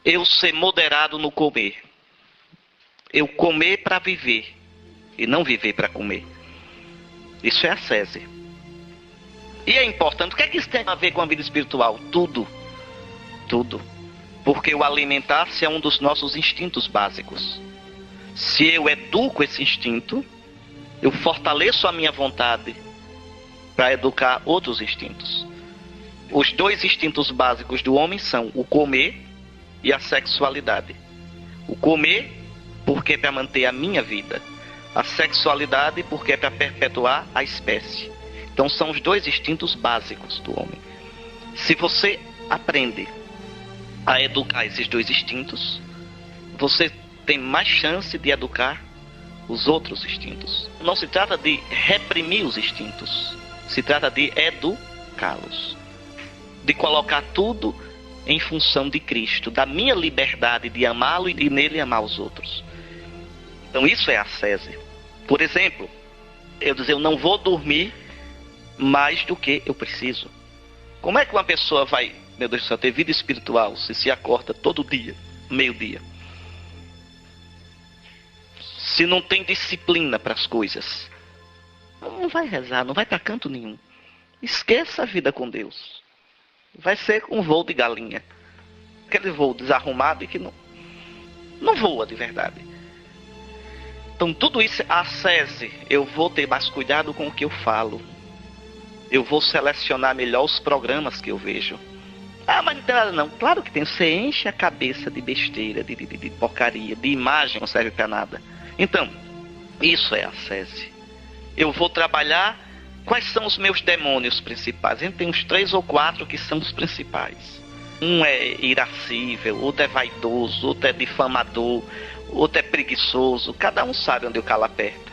Eu ser moderado no comer. Eu comer para viver e não viver para comer. Isso é ascese. E é importante. O que é que isso tem a ver com a vida espiritual? Tudo. Tudo. Porque o alimentar-se é um dos nossos instintos básicos. Se eu educo esse instinto, eu fortaleço a minha vontade para educar outros instintos. Os 2 instintos básicos do homem são o comer e a sexualidade. O comer, porque é para manter a minha vida. A sexualidade, porque é para perpetuar a espécie. Então são os 2 instintos básicos do homem. Se você aprende a educar esses 2 instintos, você tem mais chance de educar os outros instintos. Não se trata de reprimir os instintos, se trata de educá-los. De colocar tudo em função de Cristo, da minha liberdade de amá-lo e de nele amar os outros. Então isso é ascese. Por exemplo, eu dizer, eu não vou dormir mais do que eu preciso. Como é que uma pessoa vai, meu Deus do céu, ter vida espiritual se acorda todo dia, meio-dia? Se não tem disciplina para as coisas, não vai rezar, não vai para canto nenhum. Esqueça a vida com Deus. Vai ser um voo de galinha. Aquele voo desarrumado e que não voa de verdade. Então tudo isso, a ascese, eu vou ter mais cuidado com o que eu falo. Eu vou selecionar melhor os programas que eu vejo. Ah, mas não tem nada não. Claro que tem. Você enche a cabeça de besteira, de porcaria, de imagem, não serve para nada. Então, isso é ascese. Eu vou trabalhar... Quais são os meus demônios principais? A gente tem uns 3 ou 4 que são os principais. Um é irascível, outro é vaidoso, outro é difamador, outro é preguiçoso. Cada um sabe onde o calo aperta.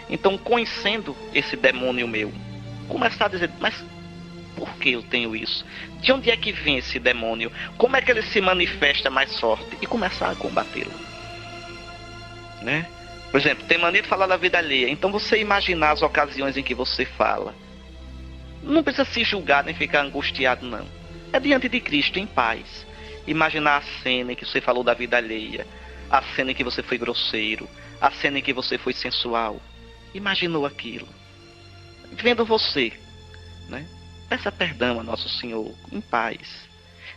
Então, conhecendo esse demônio meu, começar a dizer, mas por que eu tenho isso? De onde é que vem esse demônio? Como é que ele se manifesta mais forte? E começar a combatê-lo. Né? Por exemplo, tem mania de falar da vida alheia. Então você imaginar as ocasiões em que você fala. Não precisa se julgar nem ficar angustiado, não. É diante de Cristo, em paz. Imaginar a cena em que você falou da vida alheia. A cena em que você foi grosseiro. A cena em que você foi sensual. Imaginou aquilo. Vendo você, né? Peça perdão a Nosso Senhor, em paz.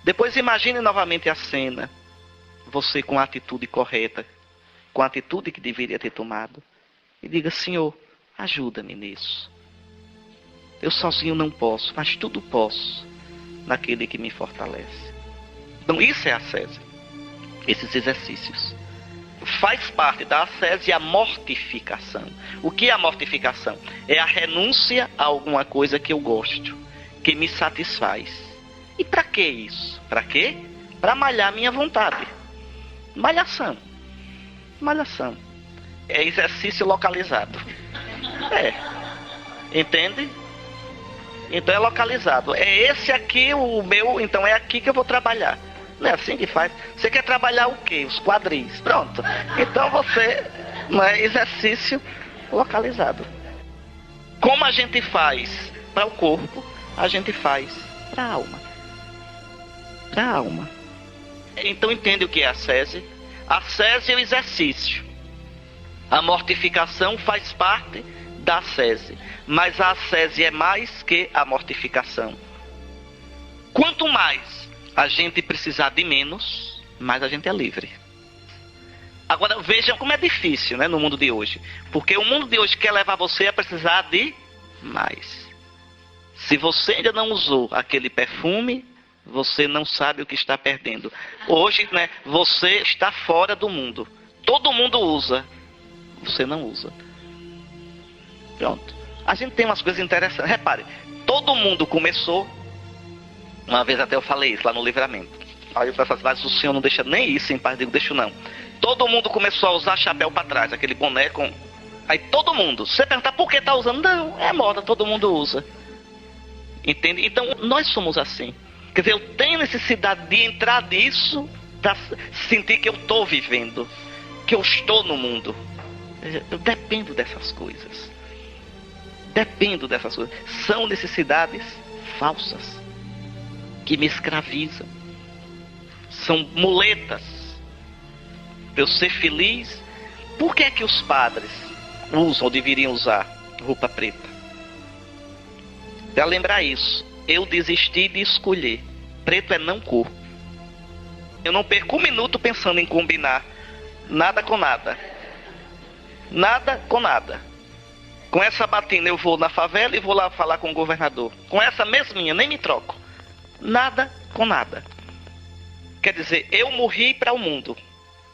Depois imagine novamente a cena. Você com a atitude correta. Com a atitude que deveria ter tomado. E diga, Senhor, ajuda-me nisso. Eu sozinho não posso, mas tudo posso naquele que me fortalece. Então isso é a ascese. Esses exercícios. Faz parte da ascese a mortificação. O que é a mortificação? É a renúncia a alguma coisa que eu gosto, que me satisfaz. E para que isso? Para quê? Para malhar minha vontade. Malhação. Malhação. É exercício localizado. Entende? Então é localizado. É esse aqui o meu, então é aqui que eu vou trabalhar. Não é assim que faz. Você quer trabalhar o quê? Os quadris. Pronto. Então você, não é exercício localizado. Como a gente faz para o corpo, a gente faz para a alma. Para a alma. Então entende o que é a ascese? A ascese é o exercício. A mortificação faz parte da ascese. Mas a ascese é mais que a mortificação. Quanto mais a gente precisar de menos, mais a gente é livre. Agora vejam como é difícil, né, no mundo de hoje. Porque o mundo de hoje quer levar você a precisar de mais. Se você ainda não usou aquele perfume, você não sabe o que está perdendo. Hoje, né, você está fora do mundo. Todo mundo usa. Você não usa. Pronto. A gente tem umas coisas interessantes. Repare, todo mundo começou. Uma vez até eu falei isso lá no Livramento. Aí o pessoal disse, mas o senhor não deixa nem isso em paz. Eu digo, deixo não. Todo mundo começou a usar chapéu para trás, aquele boné com... Aí todo mundo, se você perguntar por que está usando, não, é moda, todo mundo usa. Entende? Então nós somos assim. Quer dizer, eu tenho necessidade de entrar nisso para sentir que eu estou vivendo, que eu estou no mundo. Eu dependo dessas coisas. Dependo dessas coisas. São necessidades falsas que me escravizam. São muletas para eu ser feliz. Por que é que os padres usam ou deveriam usar roupa preta? Para lembrar isso, eu desisti de escolher. Preto é não cor. Eu não perco um minuto pensando em combinar nada com nada. Nada com nada. Com essa batina eu vou na favela e vou lá falar com o governador. Com essa mesminha, nem me troco. Nada com nada. Quer dizer, eu morri para o mundo.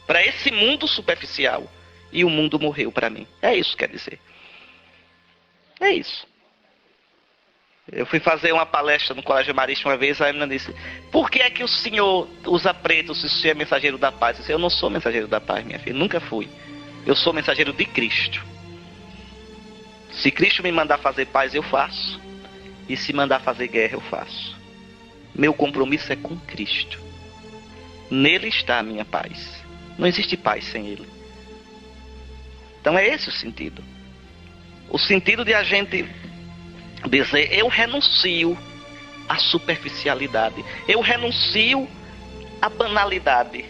Para esse mundo superficial. E o mundo morreu para mim. É isso que quer dizer. É isso. Eu fui fazer uma palestra no Colégio Marista uma vez, a menina disse, por que é que o senhor usa preto se o senhor é mensageiro da paz? Eu disse, eu não sou mensageiro da paz, minha filha, nunca fui. Eu sou mensageiro de Cristo. Se Cristo me mandar fazer paz, eu faço. E se mandar fazer guerra, eu faço. Meu compromisso é com Cristo. Nele está a minha paz. Não existe paz sem Ele. Então é esse o sentido. O sentido de a gente dizer, eu renuncio à superficialidade. Eu renuncio à banalidade.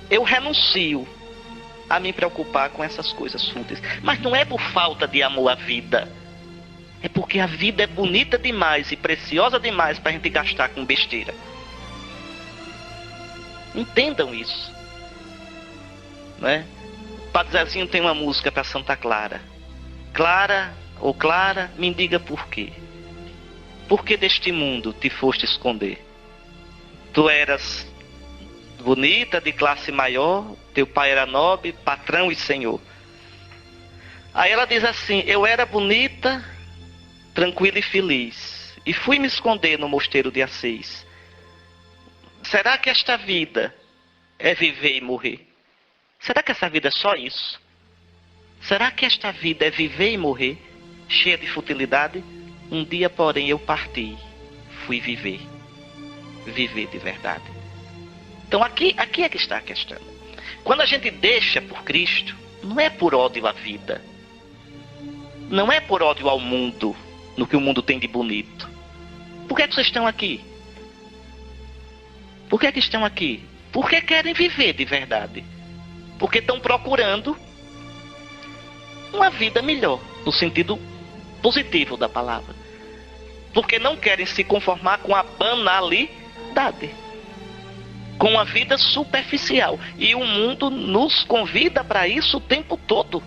Eu renuncio a me preocupar com essas coisas fúteis. Mas não é por falta de amor à vida. É porque a vida é bonita demais e preciosa demais para a gente gastar com besteira. Entendam isso. Né? O Padre Zezinho tem uma música para Santa Clara. Clara, ou Clara, me diga por quê. Por que deste mundo te foste esconder? Tu eras bonita, de classe maior, teu pai era nobre, patrão e senhor. Aí ela diz assim, eu era bonita, tranquila e feliz, e fui me esconder no mosteiro de Assis. Será que esta vida é viver e morrer? Será que essa vida é só isso? Será que esta vida é viver e morrer, cheia de futilidade? Um dia, porém, eu parti, fui viver. Viver de verdade. Então aqui é que está a questão. Quando a gente deixa por Cristo, não é por ódio à vida. Não é por ódio ao mundo, no que o mundo tem de bonito. Por que é que vocês estão aqui? Por que é que estão aqui? Porque querem viver de verdade. Porque estão procurando uma vida melhor, no sentido positivo da palavra. Porque não querem se conformar com a banalidade, com a vida superficial. E o mundo nos convida para isso o tempo todo.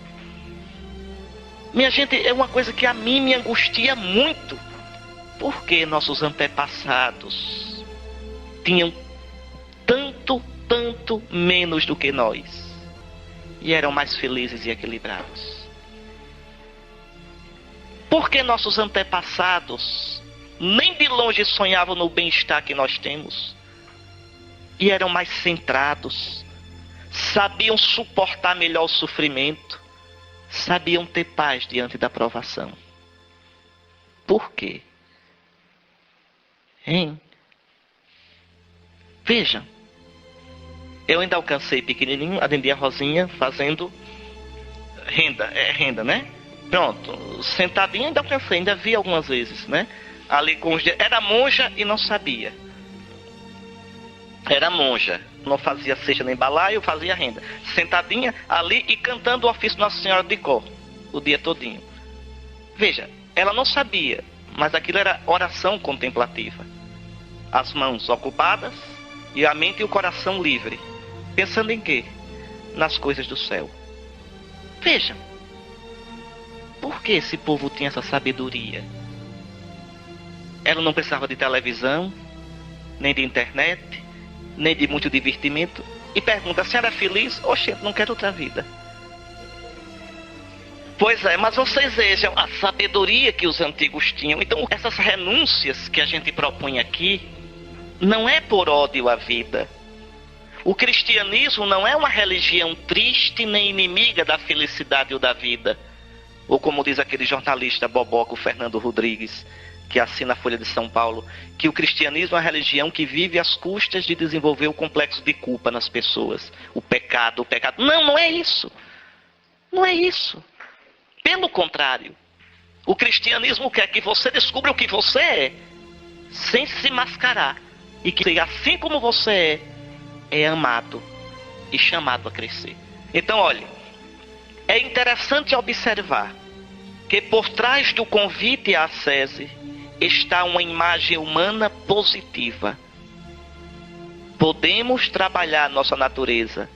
Minha gente, é uma coisa que a mim me angustia muito. Porque nossos antepassados tinham tanto menos do que nós. E eram mais felizes e equilibrados. Porque nossos antepassados nem de longe sonhavam no bem-estar que nós temos. E eram mais centrados, sabiam suportar melhor o sofrimento, sabiam ter paz diante da provação. Por quê? Hein? Vejam, eu ainda alcancei pequenininho, a Dendinha Rosinha fazendo renda, né? Pronto, sentadinha ainda alcancei, ainda vi algumas vezes, né? Ali com os dedos. Era monja e não sabia. Era monja, não fazia cesta nem balaio, fazia renda. Sentadinha ali e cantando o ofício de Nossa Senhora de cor, o dia todinho. Veja, ela não sabia, mas aquilo era oração contemplativa. As mãos ocupadas e a mente e o coração livre. Pensando em quê? Nas coisas do céu. Vejam, por que esse povo tinha essa sabedoria? Ela não precisava de televisão, nem de internet, nem de muito divertimento. E pergunta, a senhora é feliz? Oxente, não quero outra vida. Pois é, mas vocês vejam a sabedoria que os antigos tinham. Então, essas renúncias que a gente propõe aqui, não é por ódio à vida. O cristianismo não é uma religião triste nem inimiga da felicidade ou da vida. Ou como diz aquele jornalista boboca, o Fernando Rodrigues, que assina a Folha de São Paulo, que o cristianismo é uma religião que vive às custas de desenvolver o complexo de culpa nas pessoas. O pecado. Não, não é isso. Não é isso. Pelo contrário, o cristianismo quer que você descubra o que você é, sem se mascarar. E que assim como você é amado e chamado a crescer. Então, olha, é interessante observar que por trás do convite à ascese está uma imagem humana positiva. Podemos trabalhar nossa natureza,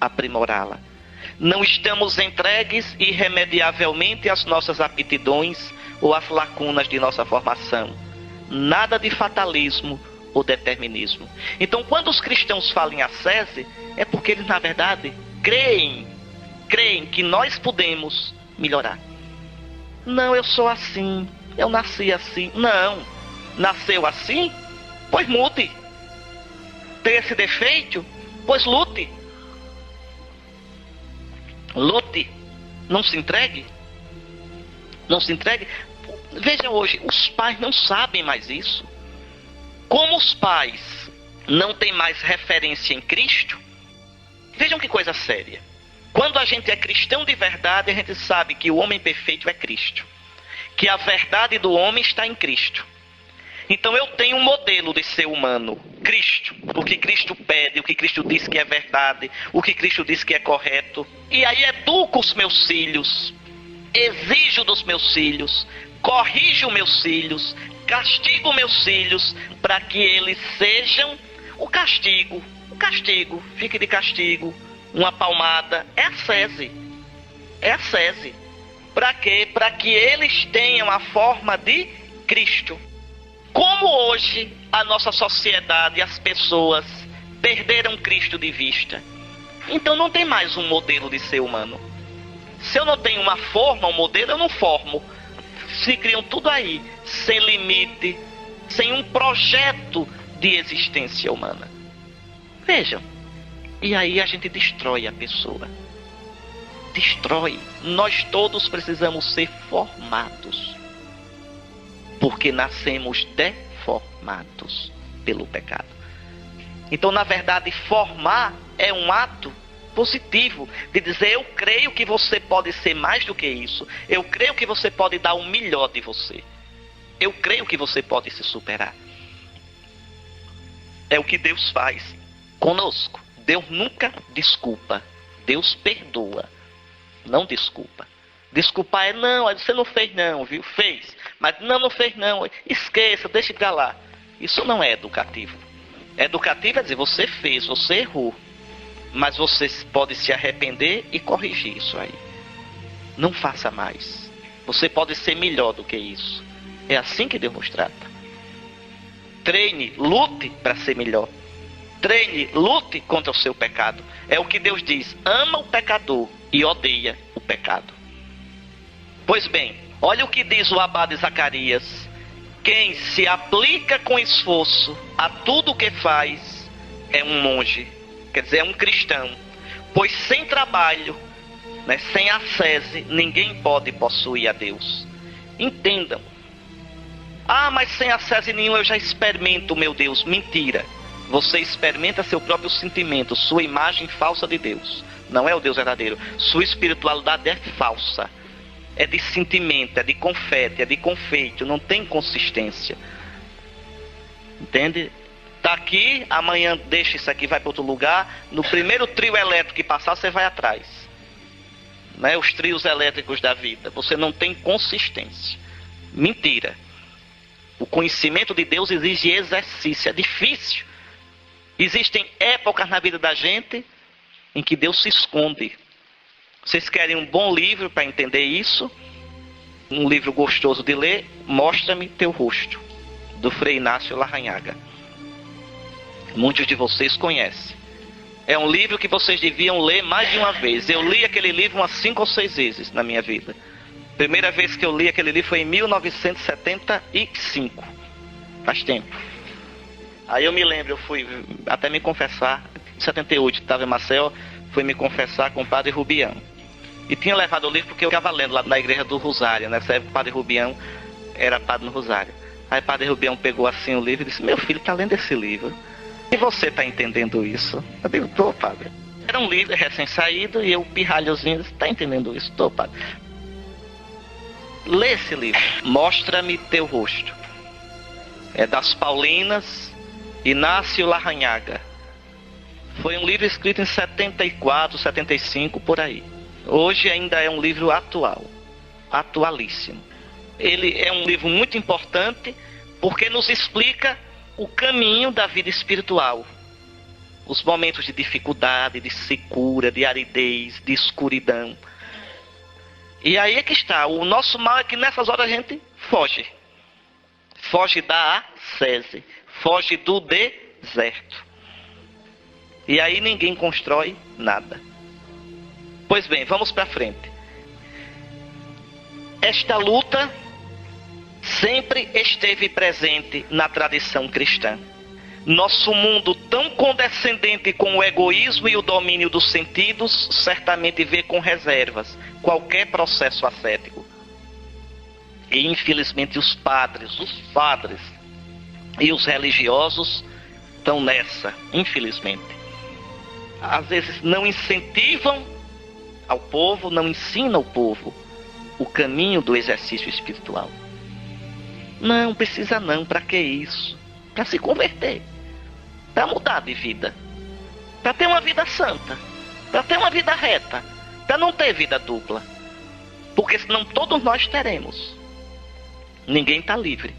aprimorá-la. Não estamos entregues irremediavelmente às nossas aptidões ou às lacunas de nossa formação. Nada de fatalismo ou determinismo. Então, quando os cristãos falam em ascese, é porque eles, na verdade, creem que nós podemos melhorar. Não, eu sou assim, eu nasci assim. Não, nasceu assim? Pois mude. Tem esse defeito? Pois lute. Lute. Não se entregue. Não se entregue. Veja hoje, os pais não sabem mais isso. Como os pais não têm mais referência em Cristo, vejam que coisa séria. Quando a gente é cristão de verdade, a gente sabe que o homem perfeito é Cristo. Que a verdade do homem está em Cristo. Então eu tenho um modelo de ser humano, Cristo. O que Cristo pede, o que Cristo diz que é verdade, o que Cristo diz que é correto. E aí educo os meus filhos, exijo dos meus filhos, corrijo meus filhos, castigo meus filhos, para que eles sejam o castigo, fique de castigo, uma palmada, é ascese. Para quê? Para que eles tenham a forma de Cristo. Como hoje a nossa sociedade, as pessoas perderam Cristo de vista, então não tem mais um modelo de ser humano. Se eu não tenho uma forma, um modelo, eu não formo. Se criam tudo aí, sem limite, sem um projeto de existência humana. Vejam, e aí a gente destrói a pessoa. Destrói. Nós todos precisamos ser formados, porque nascemos deformados pelo pecado. Então, na verdade, formar é um ato positivo, de dizer, eu creio que você pode ser mais do que isso, eu creio que você pode dar o melhor de você, eu creio que você pode se superar. É o que Deus faz conosco. Deus nunca desculpa, Deus perdoa, não desculpa. Desculpar é não, você não fez não, viu? Fez, mas não fez não, esqueça, deixe pra lá. Isso não é educativo. Educativo é dizer, você fez, você errou, mas você pode se arrepender e corrigir isso aí. Não faça mais. Você pode ser melhor do que isso. É assim que Deus nos trata. Treine, lute para ser melhor. Treine, lute contra o seu pecado. É o que Deus diz. Ama o pecador e odeia o pecado. Pois bem, olha o que diz o abade Zacarias. Quem se aplica com esforço a tudo o que faz é um monge. Quer dizer, é um cristão. Pois sem trabalho, né, sem ascese, ninguém pode possuir a Deus. Entendam. Ah, mas sem ascese nenhum eu já experimento, meu Deus. Mentira. Você experimenta seu próprio sentimento, sua imagem falsa de Deus. Não é o Deus verdadeiro. Sua espiritualidade é falsa. É de sentimento, é de confete, é de confeito. Não tem consistência. Entende? Tá aqui, amanhã deixa isso aqui, vai para outro lugar. No primeiro trio elétrico que passar, você vai atrás. Né? Os trios elétricos da vida. Você não tem consistência. Mentira. O conhecimento de Deus exige exercício. É difícil. Existem épocas na vida da gente em que Deus se esconde. Vocês querem um bom livro para entender isso? Um livro gostoso de ler? Mostra-me teu rosto, do Frei Inácio Larrañaga. Muitos de vocês conhecem. É um livro que vocês deviam ler mais de uma vez. Eu li aquele livro umas 5 ou 6 vezes na minha vida. Primeira vez que eu li aquele livro foi em 1975. Faz tempo. Aí eu me lembro, eu fui até me confessar, em 78, estava em Maceió, fui me confessar com o padre Rubião. E tinha levado o livro porque eu estava lendo lá na igreja do Rosário, né? Nessa época o padre Rubião era padre no Rosário. Aí o padre Rubião pegou assim o livro e disse: meu filho está lendo esse livro. E você está entendendo isso? Eu digo: tô, padre. Era um livro recém-saído e eu, pirralhozinho, disse: está entendendo isso? Tô, padre. Lê esse livro. Mostra-me teu rosto. É das Paulinas, Inácio Larrañaga. Foi um livro escrito em 74, 75, por aí. Hoje ainda é um livro atual, atualíssimo. Ele é um livro muito importante porque nos explica o caminho da vida espiritual. Os momentos de dificuldade, de secura, de aridez, de escuridão. E aí é que está. O nosso mal é que nessas horas a gente foge. Foge da ascese. Foge do deserto. E aí ninguém constrói nada. Pois bem, vamos para frente. Esta luta sempre esteve presente na tradição cristã. Nosso mundo, tão condescendente com o egoísmo e o domínio dos sentidos, certamente vê com reservas qualquer processo ascético. E infelizmente os padres e os religiosos estão nessa, infelizmente. Às vezes não incentivam ao povo, não ensinam ao povo o caminho do exercício espiritual. Não, precisa não, para que isso? Para se converter, para mudar de vida, para ter uma vida santa, para ter uma vida reta, para não ter vida dupla. Porque senão todos nós teremos. Ninguém está livre.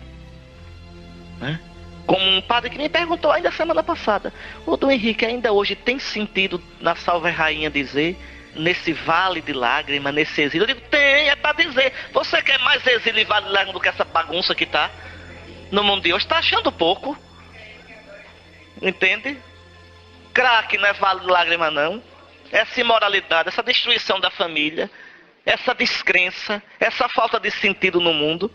Né? Como um padre que me perguntou ainda semana passada: o Dom Henrique, ainda hoje tem sentido na Salve Rainha dizer, nesse vale de lágrimas, nesse exílio? Eu digo: tem, é para dizer. Você quer mais exílio e vale de lágrimas do que essa bagunça que está no mundo de hoje? Está achando pouco? Entende? Crack não é vale de lágrimas não. Essa imoralidade, essa destruição da família, essa descrença, essa falta de sentido no mundo,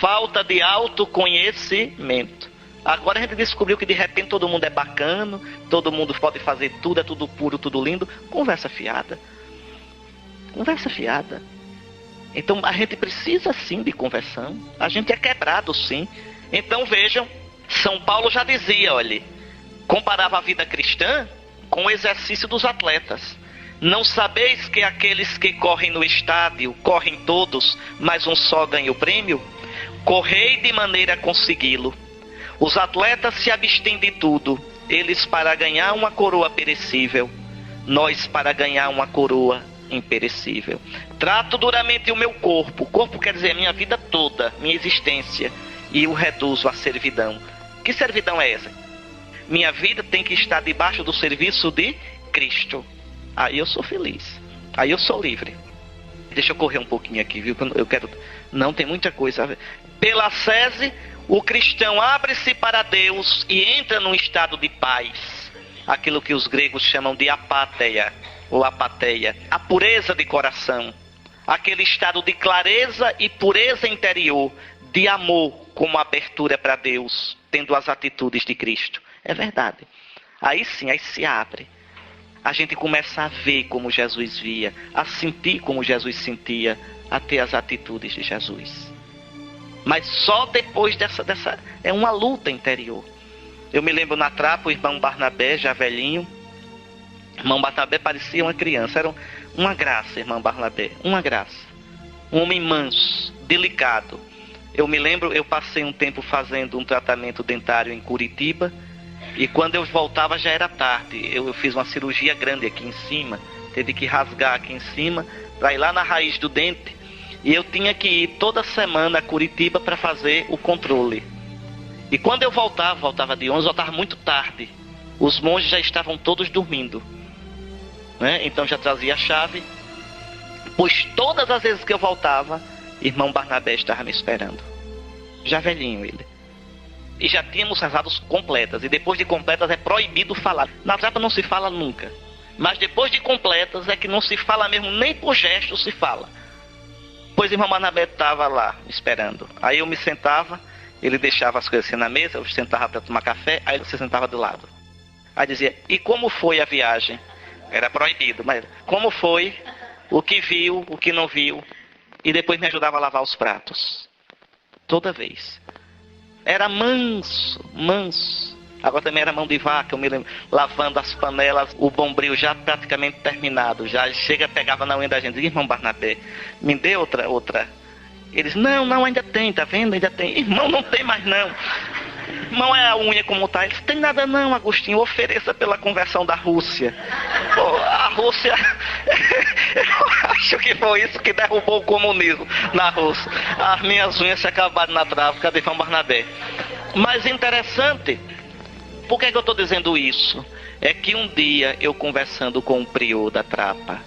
falta de autoconhecimento. Agora a gente descobriu que de repente todo mundo é bacana, todo mundo pode fazer tudo, é tudo puro, tudo lindo. Conversa fiada. Conversa fiada. Então a gente precisa sim de conversão. A gente é quebrado sim. Então vejam, São Paulo já dizia, olha, comparava a vida cristã com o exercício dos atletas. Não sabeis que aqueles que correm no estádio, correm todos, mas um só ganha o prêmio? Correi de maneira a consegui-lo. Os atletas se abstêm de tudo, eles para ganhar uma coroa perecível, nós para ganhar uma coroa imperecível. Trato duramente o meu corpo, corpo quer dizer minha vida toda, minha existência, e o reduzo à servidão. Que servidão é essa? Minha vida tem que estar debaixo do serviço de Cristo. Aí eu sou feliz, aí eu sou livre. Deixa eu correr um pouquinho aqui, viu? Eu quero... Não, tem muita coisa. Pela ascese, o cristão abre-se para Deus e entra num estado de paz. Aquilo que os gregos chamam de apáteia, ou apateia. A pureza de coração. Aquele estado de clareza e pureza interior, de amor como abertura para Deus, tendo as atitudes de Cristo. É verdade. Aí sim, aí se abre. a gente começa a ver como Jesus via, a sentir como Jesus sentia, a ter as atitudes de Jesus. Mas só depois dessa é uma luta interior. Eu me lembro na Trapa, o irmão Barnabé, já velhinho. O irmão Barnabé parecia uma criança, era uma graça, irmão Barnabé, uma graça. Um homem manso, delicado. Eu me lembro, eu passei um tempo fazendo um tratamento dentário em Curitiba, e quando eu voltava já era tarde. Eu fiz uma cirurgia grande aqui em cima, teve que rasgar aqui em cima, para ir lá na raiz do dente, e eu tinha que ir toda semana a Curitiba para fazer o controle. E quando eu voltava de ônibus, voltava muito tarde. Os monges já estavam todos dormindo, né? Então já trazia a chave, pois todas as vezes que eu voltava, irmão Barnabé estava me esperando. Já velhinho ele. E já tínhamos rezado completas. E depois de completas é proibido falar. Na Trapa não se fala nunca. Mas depois de completas é que não se fala mesmo, nem por gesto se fala. Pois irmão Barnabé estava lá esperando. Aí eu me sentava, ele deixava as coisas assim na mesa, eu sentava para tomar café, aí ele se sentava do lado. Aí dizia, e como foi a viagem? Era proibido, mas como foi? O que viu, o que não viu? E depois me ajudava a lavar os pratos. Toda vez. Era manso, manso. Agora também era mão de vaca, eu me lembro, lavando as panelas, o bombril já praticamente terminado. Já chega, pegava na unha da gente. Irmão Barnabé, me dê outra. Eles, não, ainda tem, tá vendo? Ainda tem. Irmão, não tem mais não. Irmão, é a unha como tá. Eles, tem nada não, Agostinho, ofereça pela conversão da Rússia. Pô, a Rússia, eu acho que foi isso que derrubou o comunismo na Rússia. As minhas unhas se acabaram na trave, de Irmão Barnabé. Mas interessante, por que eu estou dizendo isso? É que um dia eu conversando com o prior da Trapa,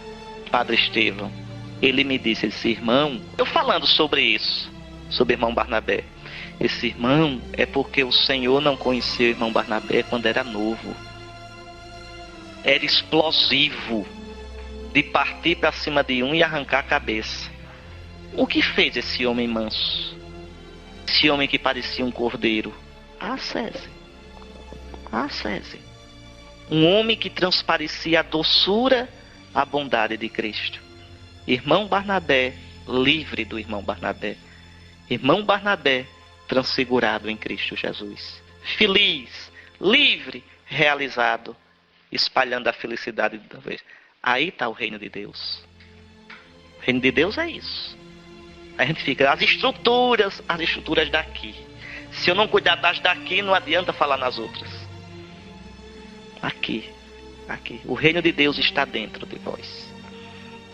Padre Estevão, ele me disse, irmão, eu falando sobre isso, sobre irmão Barnabé, esse irmão é porque o Senhor não conheceu o irmão Barnabé quando era novo. Era explosivo, de partir para cima de um e arrancar a cabeça. O que fez esse homem manso? Esse homem que parecia um cordeiro? César. Um homem que transparecia a doçura, a bondade de Cristo. Irmão Barnabé, livre do irmão Barnabé. Irmão Barnabé, transfigurado em Cristo Jesus. Feliz, livre, realizado, espalhando a felicidade de vez. Aí está o reino de Deus. O reino de Deus é isso. A gente fica, as estruturas daqui. Se eu não cuidar das daqui, não adianta falar nas outras. Aqui. O reino de Deus está dentro de nós.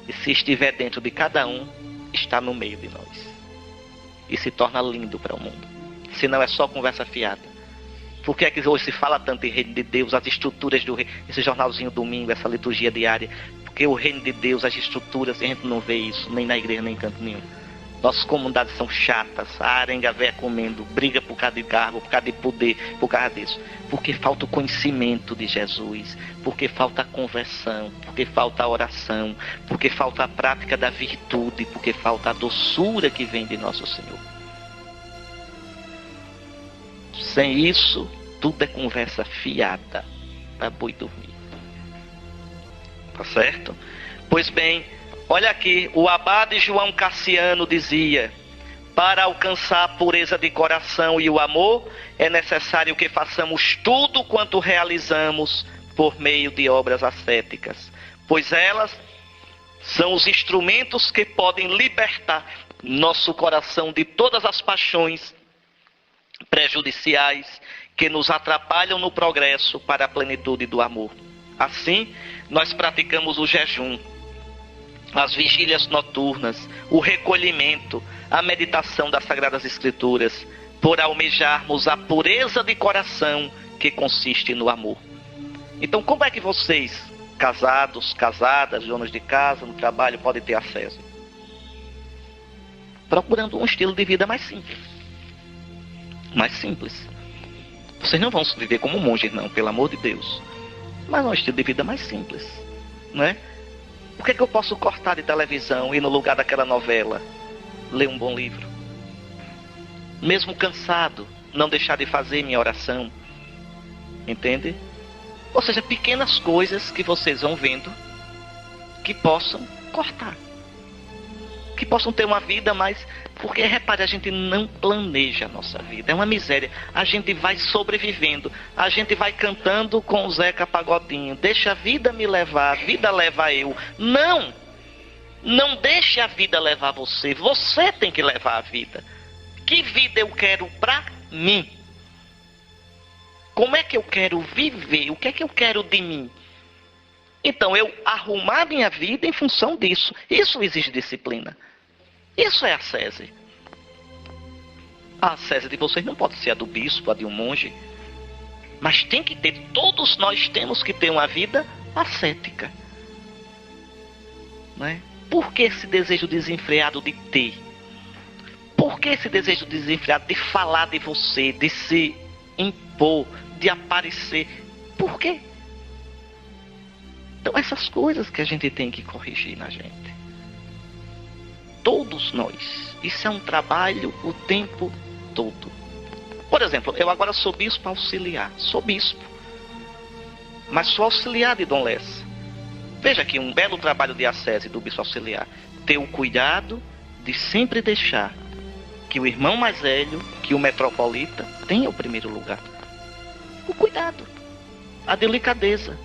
E se estiver dentro de cada um, está no meio de nós. E se torna lindo para o mundo. Se não é só conversa fiada. Por que é que hoje se fala tanto em reino de Deus, as estruturas do reino, esse jornalzinho domingo, essa liturgia diária? Porque o reino de Deus, as estruturas, a gente não vê isso, nem na igreja, nem em canto nenhum. Nossas comunidades são chatas, a arenga velha comendo, briga por causa de cargo, por causa de poder, por causa disso. Porque falta o conhecimento de Jesus, porque falta a conversão, porque falta a oração, porque falta a prática da virtude, porque falta a doçura que vem de nosso Senhor. Sem isso, tudo é conversa fiada para boi dormir. Tá certo? Pois bem, olha aqui, o abade João Cassiano dizia, para alcançar a pureza de coração e o amor, é necessário que façamos tudo quanto realizamos por meio de obras ascéticas, pois elas são os instrumentos que podem libertar nosso coração de todas as paixões prejudiciais que nos atrapalham no progresso para a plenitude do amor. Assim, nós praticamos o jejum, as vigílias noturnas, o recolhimento, a meditação das Sagradas Escrituras, por almejarmos a pureza de coração que consiste no amor. Então, como é que vocês, casados, casadas, donos de casa, no trabalho, podem ter acesso? Procurando um estilo de vida mais simples. Mais simples. Vocês não vão viver como monges, não, pelo amor de Deus. Mas um estilo de vida mais simples, não é? Por que eu posso cortar de televisão e no lugar daquela novela ler um bom livro? Mesmo cansado, não deixar de fazer minha oração. Entende? Ou seja, pequenas coisas que vocês vão vendo que possam cortar. Que possam ter uma vida mais... Porque, repare, a gente não planeja a nossa vida. É uma miséria. A gente vai sobrevivendo. A gente vai cantando com o Zeca Pagodinho. Deixa a vida me levar, a vida leva eu. Não! Não deixe a vida levar você. Você tem que levar a vida. Que vida eu quero pra mim? Como é que eu quero viver? O que é que eu quero de mim? Então, eu arrumar minha vida em função disso. Isso exige disciplina. Isso é ascese. A ascese de vocês não pode ser a do bispo, a de um monge. Mas tem que ter, todos nós temos que ter uma vida ascética. Não é? Por que esse desejo desenfreado de ter? Por que esse desejo desenfreado de falar de você, de se impor, de aparecer? Por quê? Então, essas coisas que a gente tem que corrigir na gente. Todos nós. Isso é um trabalho o tempo todo. Por exemplo, eu agora sou bispo auxiliar. Sou bispo. Mas sou auxiliar de Dom Lessa. Veja aqui um belo trabalho de ascese do bispo auxiliar. Ter o cuidado de sempre deixar que o irmão mais velho, que o metropolita, tenha o primeiro lugar. O cuidado. A delicadeza.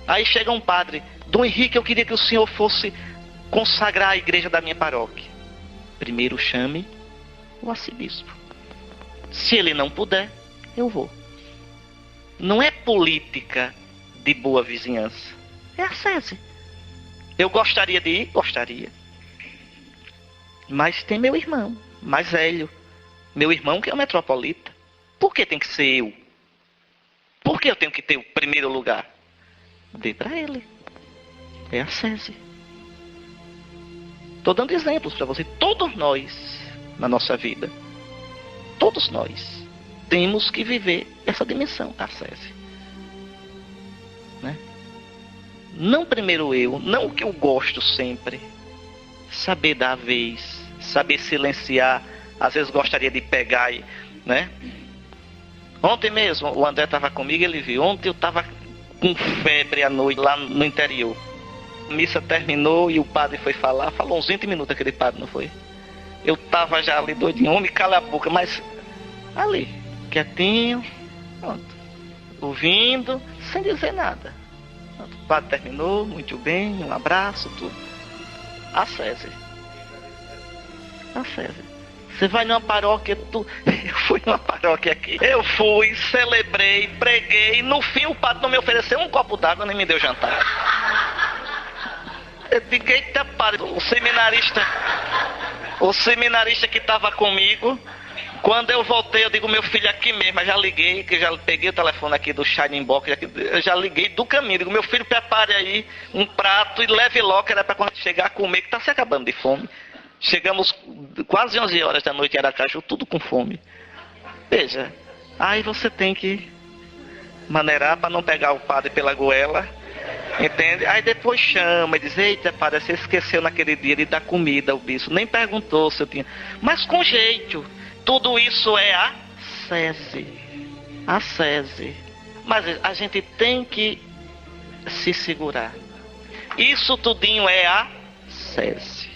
Aí chega um padre. Dom Henrique, eu queria que o senhor fosse consagrar a igreja da minha paróquia. Primeiro chame o arcebispo. Se ele não puder, eu vou. Não é política de boa vizinhança. É ascese. Eu gostaria de ir? Gostaria. Mas tem meu irmão, mais velho. Meu irmão que é o metropolita. Por que tem que ser eu? Por que eu tenho que ter o primeiro lugar? Dê para ele. É ascese. Estou dando exemplos para você. Todos nós, na nossa vida, todos nós, temos que viver essa dimensão da ascese. Né? Não primeiro eu, não o que eu gosto sempre. Saber dar a vez, saber silenciar. Às vezes gostaria de pegar e... né? Ontem mesmo, o André estava comigo, ele viu. Ontem eu estava com febre à noite lá no interior. A missa terminou e o padre foi falar. Falou uns 20 minutos aquele padre, não foi? Eu estava já ali doidinho, homem, cala a boca. Mas ali, quietinho, pronto, ouvindo, sem dizer nada. Pronto, o padre terminou, muito bem, um abraço, tudo. Ascese. Ascese. Você vai numa paróquia, eu fui numa paróquia aqui. Eu fui, celebrei, preguei. No fim o padre não me ofereceu um copo d'água, nem me deu jantar. Eu digo, eita padre, o seminarista que estava comigo, quando eu voltei, eu digo, meu filho aqui mesmo, eu já liguei, que eu já peguei o telefone aqui do Shining Box, eu já liguei do caminho, digo, meu filho, prepare aí um prato e leve logo, que era para quando chegar a comer, que está se acabando de fome. Chegamos quase 11 horas da noite em Aracaju, tudo com fome. Veja, aí você tem que maneirar para não pegar o padre pela goela, entende? Aí depois chama e diz, eita padre, você esqueceu naquele dia de dar comida ao bispo, nem perguntou se eu tinha. Mas com jeito, tudo isso é ascese. Ascese. Mas a gente tem que se segurar. Isso tudinho é ascese.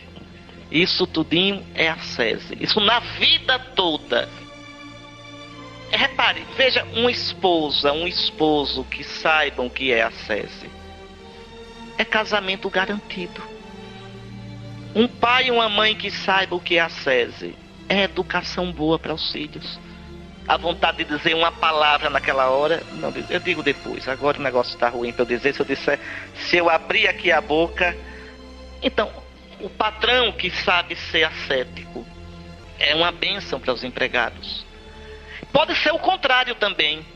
Isso tudinho é ascese. Isso na vida toda. Repare, veja, uma esposa, um esposo que saibam que é ascese. É casamento garantido. Um pai e uma mãe que saibam o que é ascese. É educação boa para os filhos. A vontade de dizer uma palavra naquela hora, não, eu digo depois. Agora o negócio está ruim para eu dizer. Se eu abrir aqui a boca... Então... O patrão que sabe ser ascético é uma bênção para os empregados. Pode ser o contrário também.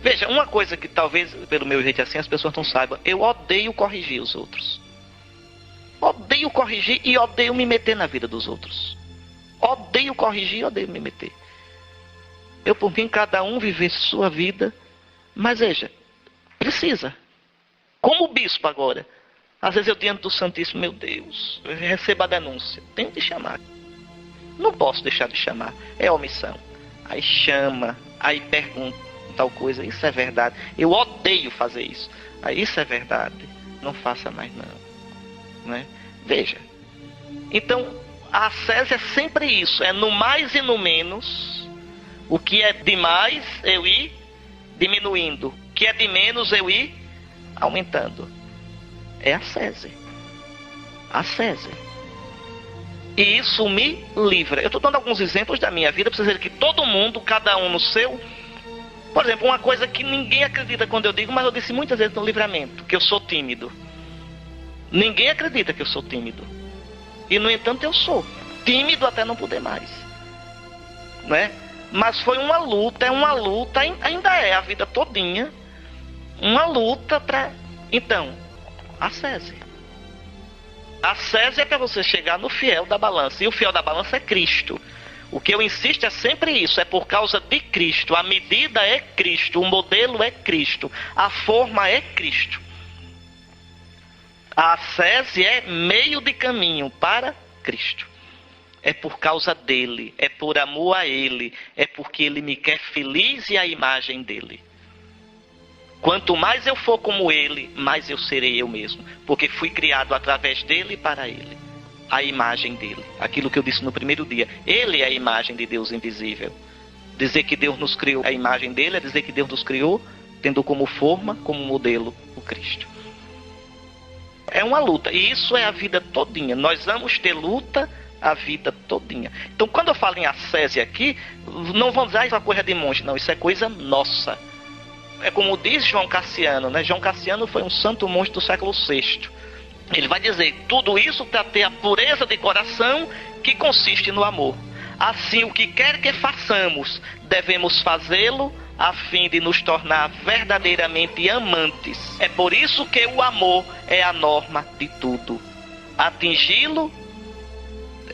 Veja, uma coisa que talvez, pelo meu jeito assim, as pessoas não saibam. Eu odeio corrigir os outros. Odeio corrigir e odeio me meter na vida dos outros. Odeio corrigir e odeio me meter. Eu, por mim, cada um viver sua vida. Mas veja, precisa. Como bispo agora. Às vezes eu diante do Santíssimo, meu Deus, eu recebo a denúncia, tenho de chamar. Não posso deixar de chamar, é omissão. Aí chama, aí pergunta, tal coisa, isso é verdade. Eu odeio fazer isso. Aí, isso é verdade. Não faça mais não. Né? Veja. Então, a ascese é sempre isso. É no mais e no menos. O que é de mais, eu ir diminuindo. O que é de menos, eu ir aumentando. É ascese. Ascese. E isso me livra. Eu estou dando alguns exemplos da minha vida para vocês verem que todo mundo, cada um no seu. Por exemplo, uma coisa que ninguém acredita quando eu digo, mas eu disse muitas vezes no livramento, que eu sou tímido. Ninguém acredita que eu sou tímido. E no entanto eu sou. Tímido até não poder mais. Né? Mas foi uma luta, ainda é a vida todinha. Uma luta para... Então, ascese. Ascese é para você chegar no fiel da balança. E o fiel da balança é Cristo. O que eu insisto é sempre isso. É por causa de Cristo. A medida é Cristo. O modelo é Cristo. A forma é Cristo. A ascese é meio de caminho para Cristo. É por causa dele. É por amor a ele. É porque ele me quer feliz e a imagem dele. Quanto mais eu for como ele, mais eu serei eu mesmo. Porque fui criado através dele e para ele. A imagem dele. Aquilo que eu disse no primeiro dia. Ele é a imagem de Deus invisível. Dizer que Deus nos criou a imagem dele é dizer que Deus nos criou tendo como forma, como modelo, o Cristo. É uma luta. E isso é a vida todinha. Nós vamos ter luta a vida todinha. Então quando eu falo em ascese aqui, não vamos dizer isso é uma coisa de monge. Não, isso é coisa nossa. É como diz João Cassiano, né? João Cassiano foi um santo monge do século VI. Ele vai dizer, tudo isso para ter a pureza de coração que consiste no amor. Assim, o que quer que façamos, devemos fazê-lo a fim de nos tornar verdadeiramente amantes. É por isso que o amor é a norma de tudo. Atingi-lo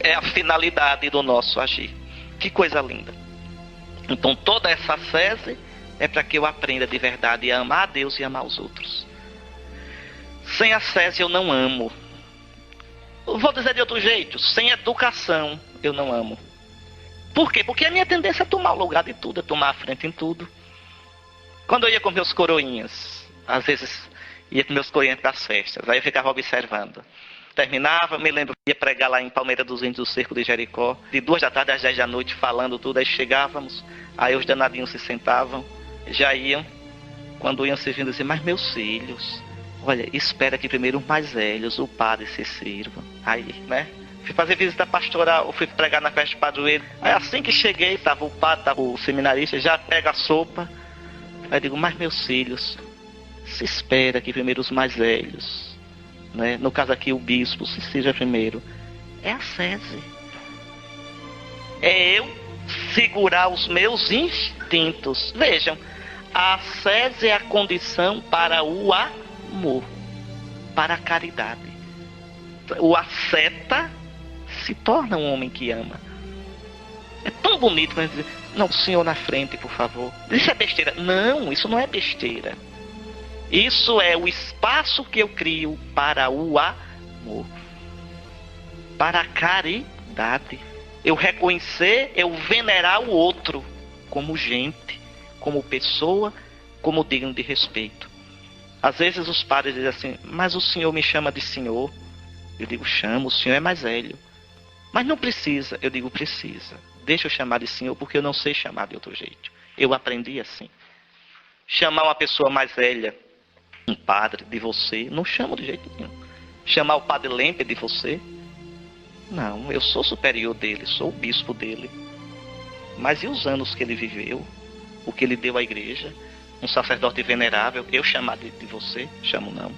é a finalidade do nosso agir. Que coisa linda. Então, toda essa ascese é para que eu aprenda de verdade a amar a Deus e amar os outros. Sem ascese eu não amo. Vou dizer de outro jeito. Sem educação eu não amo. Por quê? Porque a minha tendência é tomar o lugar de tudo, é tomar a frente em tudo. Quando eu ia com meus coroinhas, às vezes ia com meus coroinhas para as festas, aí eu ficava observando. Terminava, me lembro que ia pregar lá em Palmeira dos Índios, do Cerco de Jericó, de 2 da tarde às 10 da noite, falando tudo, aí chegávamos, aí os danadinhos se sentavam, já iam, quando iam servindo, diziam, mas meus filhos, olha, espera que primeiro os mais velhos, o padre se sirva. Aí, né? Fui fazer visita pastoral, fui pregar na festa de padroeiro. Aí assim que cheguei, tava o padre, tava o seminarista, já pega a sopa. Aí eu digo, mas meus filhos, se espera que primeiro os mais velhos, né? No caso aqui o bispo, se seja primeiro. É a ascese. É eu segurar os meus instintos. Vejam, a ascese é a condição para o amor, para a caridade. O asceta se torna um homem que ama. É tão bonito quando dizer, não, senhor na frente, por favor. Isso é besteira. Não, isso não é besteira. Isso é o espaço que eu crio para o amor, para a caridade. Eu reconhecer, eu venerar o outro como gente, como pessoa, como digno de respeito. Às vezes os padres dizem assim, mas o senhor me chama de senhor. Eu digo, chamo, o senhor é mais velho. Mas não precisa. Eu digo, precisa. Deixa eu chamar de senhor, porque eu não sei chamar de outro jeito. Eu aprendi assim. Chamar uma pessoa mais velha, um padre, de você, não chamo de jeito nenhum. Chamar o padre Lempe de você, não, eu sou superior dele, sou o bispo dele. Mas e os anos que ele viveu? O que ele deu à igreja? Um sacerdote venerável, eu chamar de você? Chamo não.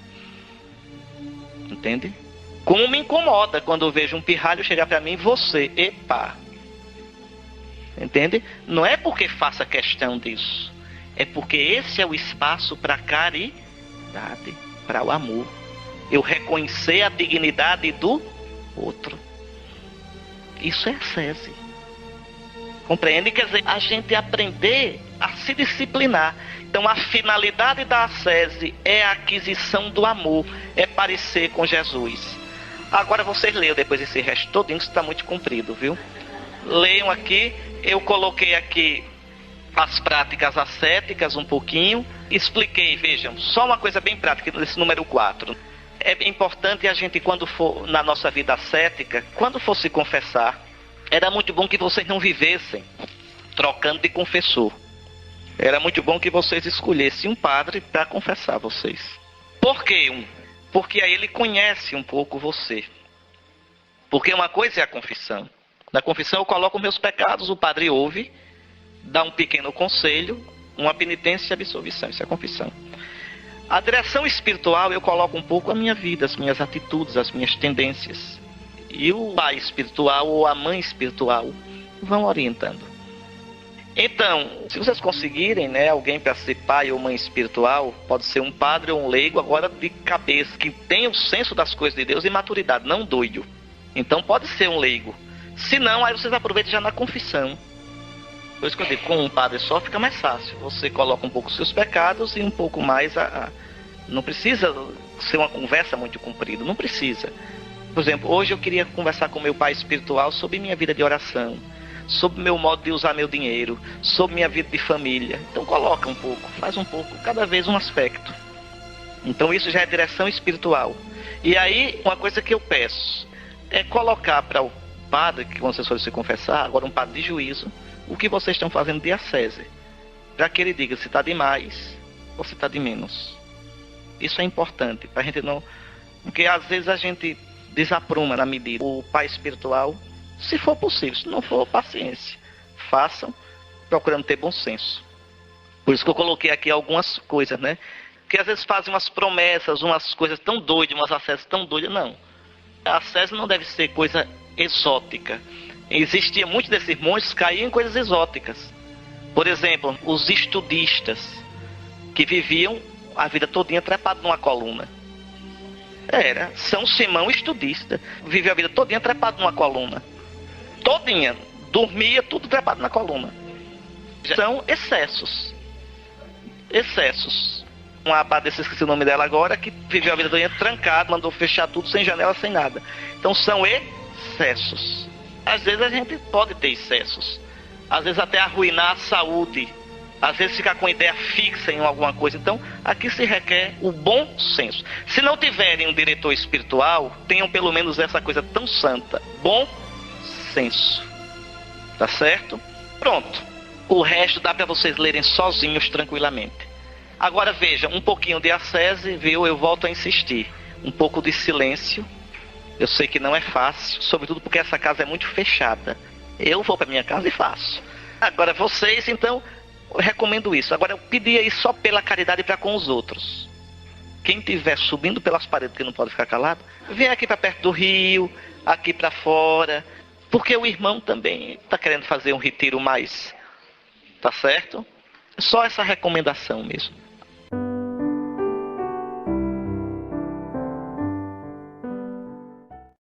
Entende? Como me incomoda quando eu vejo um pirralho chegar para mim, você, epa. Entende? Não é porque faça questão disso. É porque esse é o espaço para a caridade, para o amor. Eu reconhecer a dignidade do outro. Isso é ascese. Compreende? Quer dizer, a gente aprender a se disciplinar. Então a finalidade da ascese é a aquisição do amor. É parecer com Jesus. Agora vocês leiam depois esse resto todinho, que está muito comprido, viu? Leiam aqui. Eu coloquei aqui as práticas ascéticas um pouquinho. Expliquei, vejam, só uma coisa bem prática nesse número 4. É importante a gente, quando for na nossa vida ascética, quando for se confessar, era muito bom que vocês não vivessem trocando de confessor. Era muito bom que vocês escolhessem um padre para confessar vocês. Por quê? Porque aí ele conhece um pouco você. Porque uma coisa é a confissão. Na confissão eu coloco meus pecados, o padre ouve, dá um pequeno conselho, uma penitência e absolvição. Isso é a confissão. A direção espiritual eu coloco um pouco a minha vida, as minhas atitudes, as minhas tendências. E o pai espiritual ou a mãe espiritual vão orientando. Então, se vocês conseguirem, né, alguém para ser pai ou mãe espiritual, pode ser um padre ou um leigo, agora de cabeça, que tenha o senso das coisas de Deus e maturidade, não doido. Então pode ser um leigo. Se não, aí vocês aproveitam já na confissão. Por isso que eu digo, com um padre só fica mais fácil. Você coloca um pouco os seus pecados e um pouco mais não precisa ser uma conversa muito comprida, não precisa. Por exemplo, hoje eu queria conversar com meu pai espiritual sobre minha vida de oração, sobre meu modo de usar meu dinheiro, sobre minha vida de família. Então coloca um pouco, faz um pouco, cada vez um aspecto. Então isso já é direção espiritual. E aí, uma coisa que eu peço é colocar para o padre, que quando vocês forem se confessar, agora um padre de juízo, o que vocês estão fazendo de ascese, para que ele diga se está de mais ou se está de menos. Isso é importante, para a gente não... Porque às vezes a gente desapruma na medida. O pai espiritual, se for possível, se não for, paciência. Façam, procurando ter bom senso. Por isso que eu coloquei aqui algumas coisas, né? Que às vezes fazem umas promessas, umas coisas tão doidas, umas asceses tão doidas, não. A ascese não deve ser coisa exótica. Existia muitos desses monges que caíam em coisas exóticas. Por exemplo, os estudistas, que viviam a vida todinha trepado numa coluna. Era São Simão estudista, vivia a vida todinha trepado numa coluna. Todinha, dormia tudo trepado na coluna. São excessos. Excessos. Uma abadesa, esqueci o nome dela agora, que viveu a vida todinha trancada, mandou fechar tudo sem janela, sem nada. Então são excessos. Às vezes a gente pode ter excessos. Às vezes até arruinar a saúde. Às vezes ficar com ideia fixa em alguma coisa. Então, aqui se requer o bom senso. Se não tiverem um diretor espiritual, tenham pelo menos essa coisa tão santa. Bom senso. Tá certo? Pronto. O resto dá para vocês lerem sozinhos, tranquilamente. Agora veja, um pouquinho de ascese, viu? Eu volto a insistir. Um pouco de silêncio. Eu sei que não é fácil, sobretudo porque essa casa é muito fechada. Eu vou para minha casa e faço. Agora vocês, então... Eu recomendo isso. Agora eu pedia isso só pela caridade para com os outros. Quem estiver subindo pelas paredes que não pode ficar calado, vem aqui para perto do rio, aqui para fora, porque o irmão também está querendo fazer um retiro mais, tá certo? Só essa recomendação mesmo.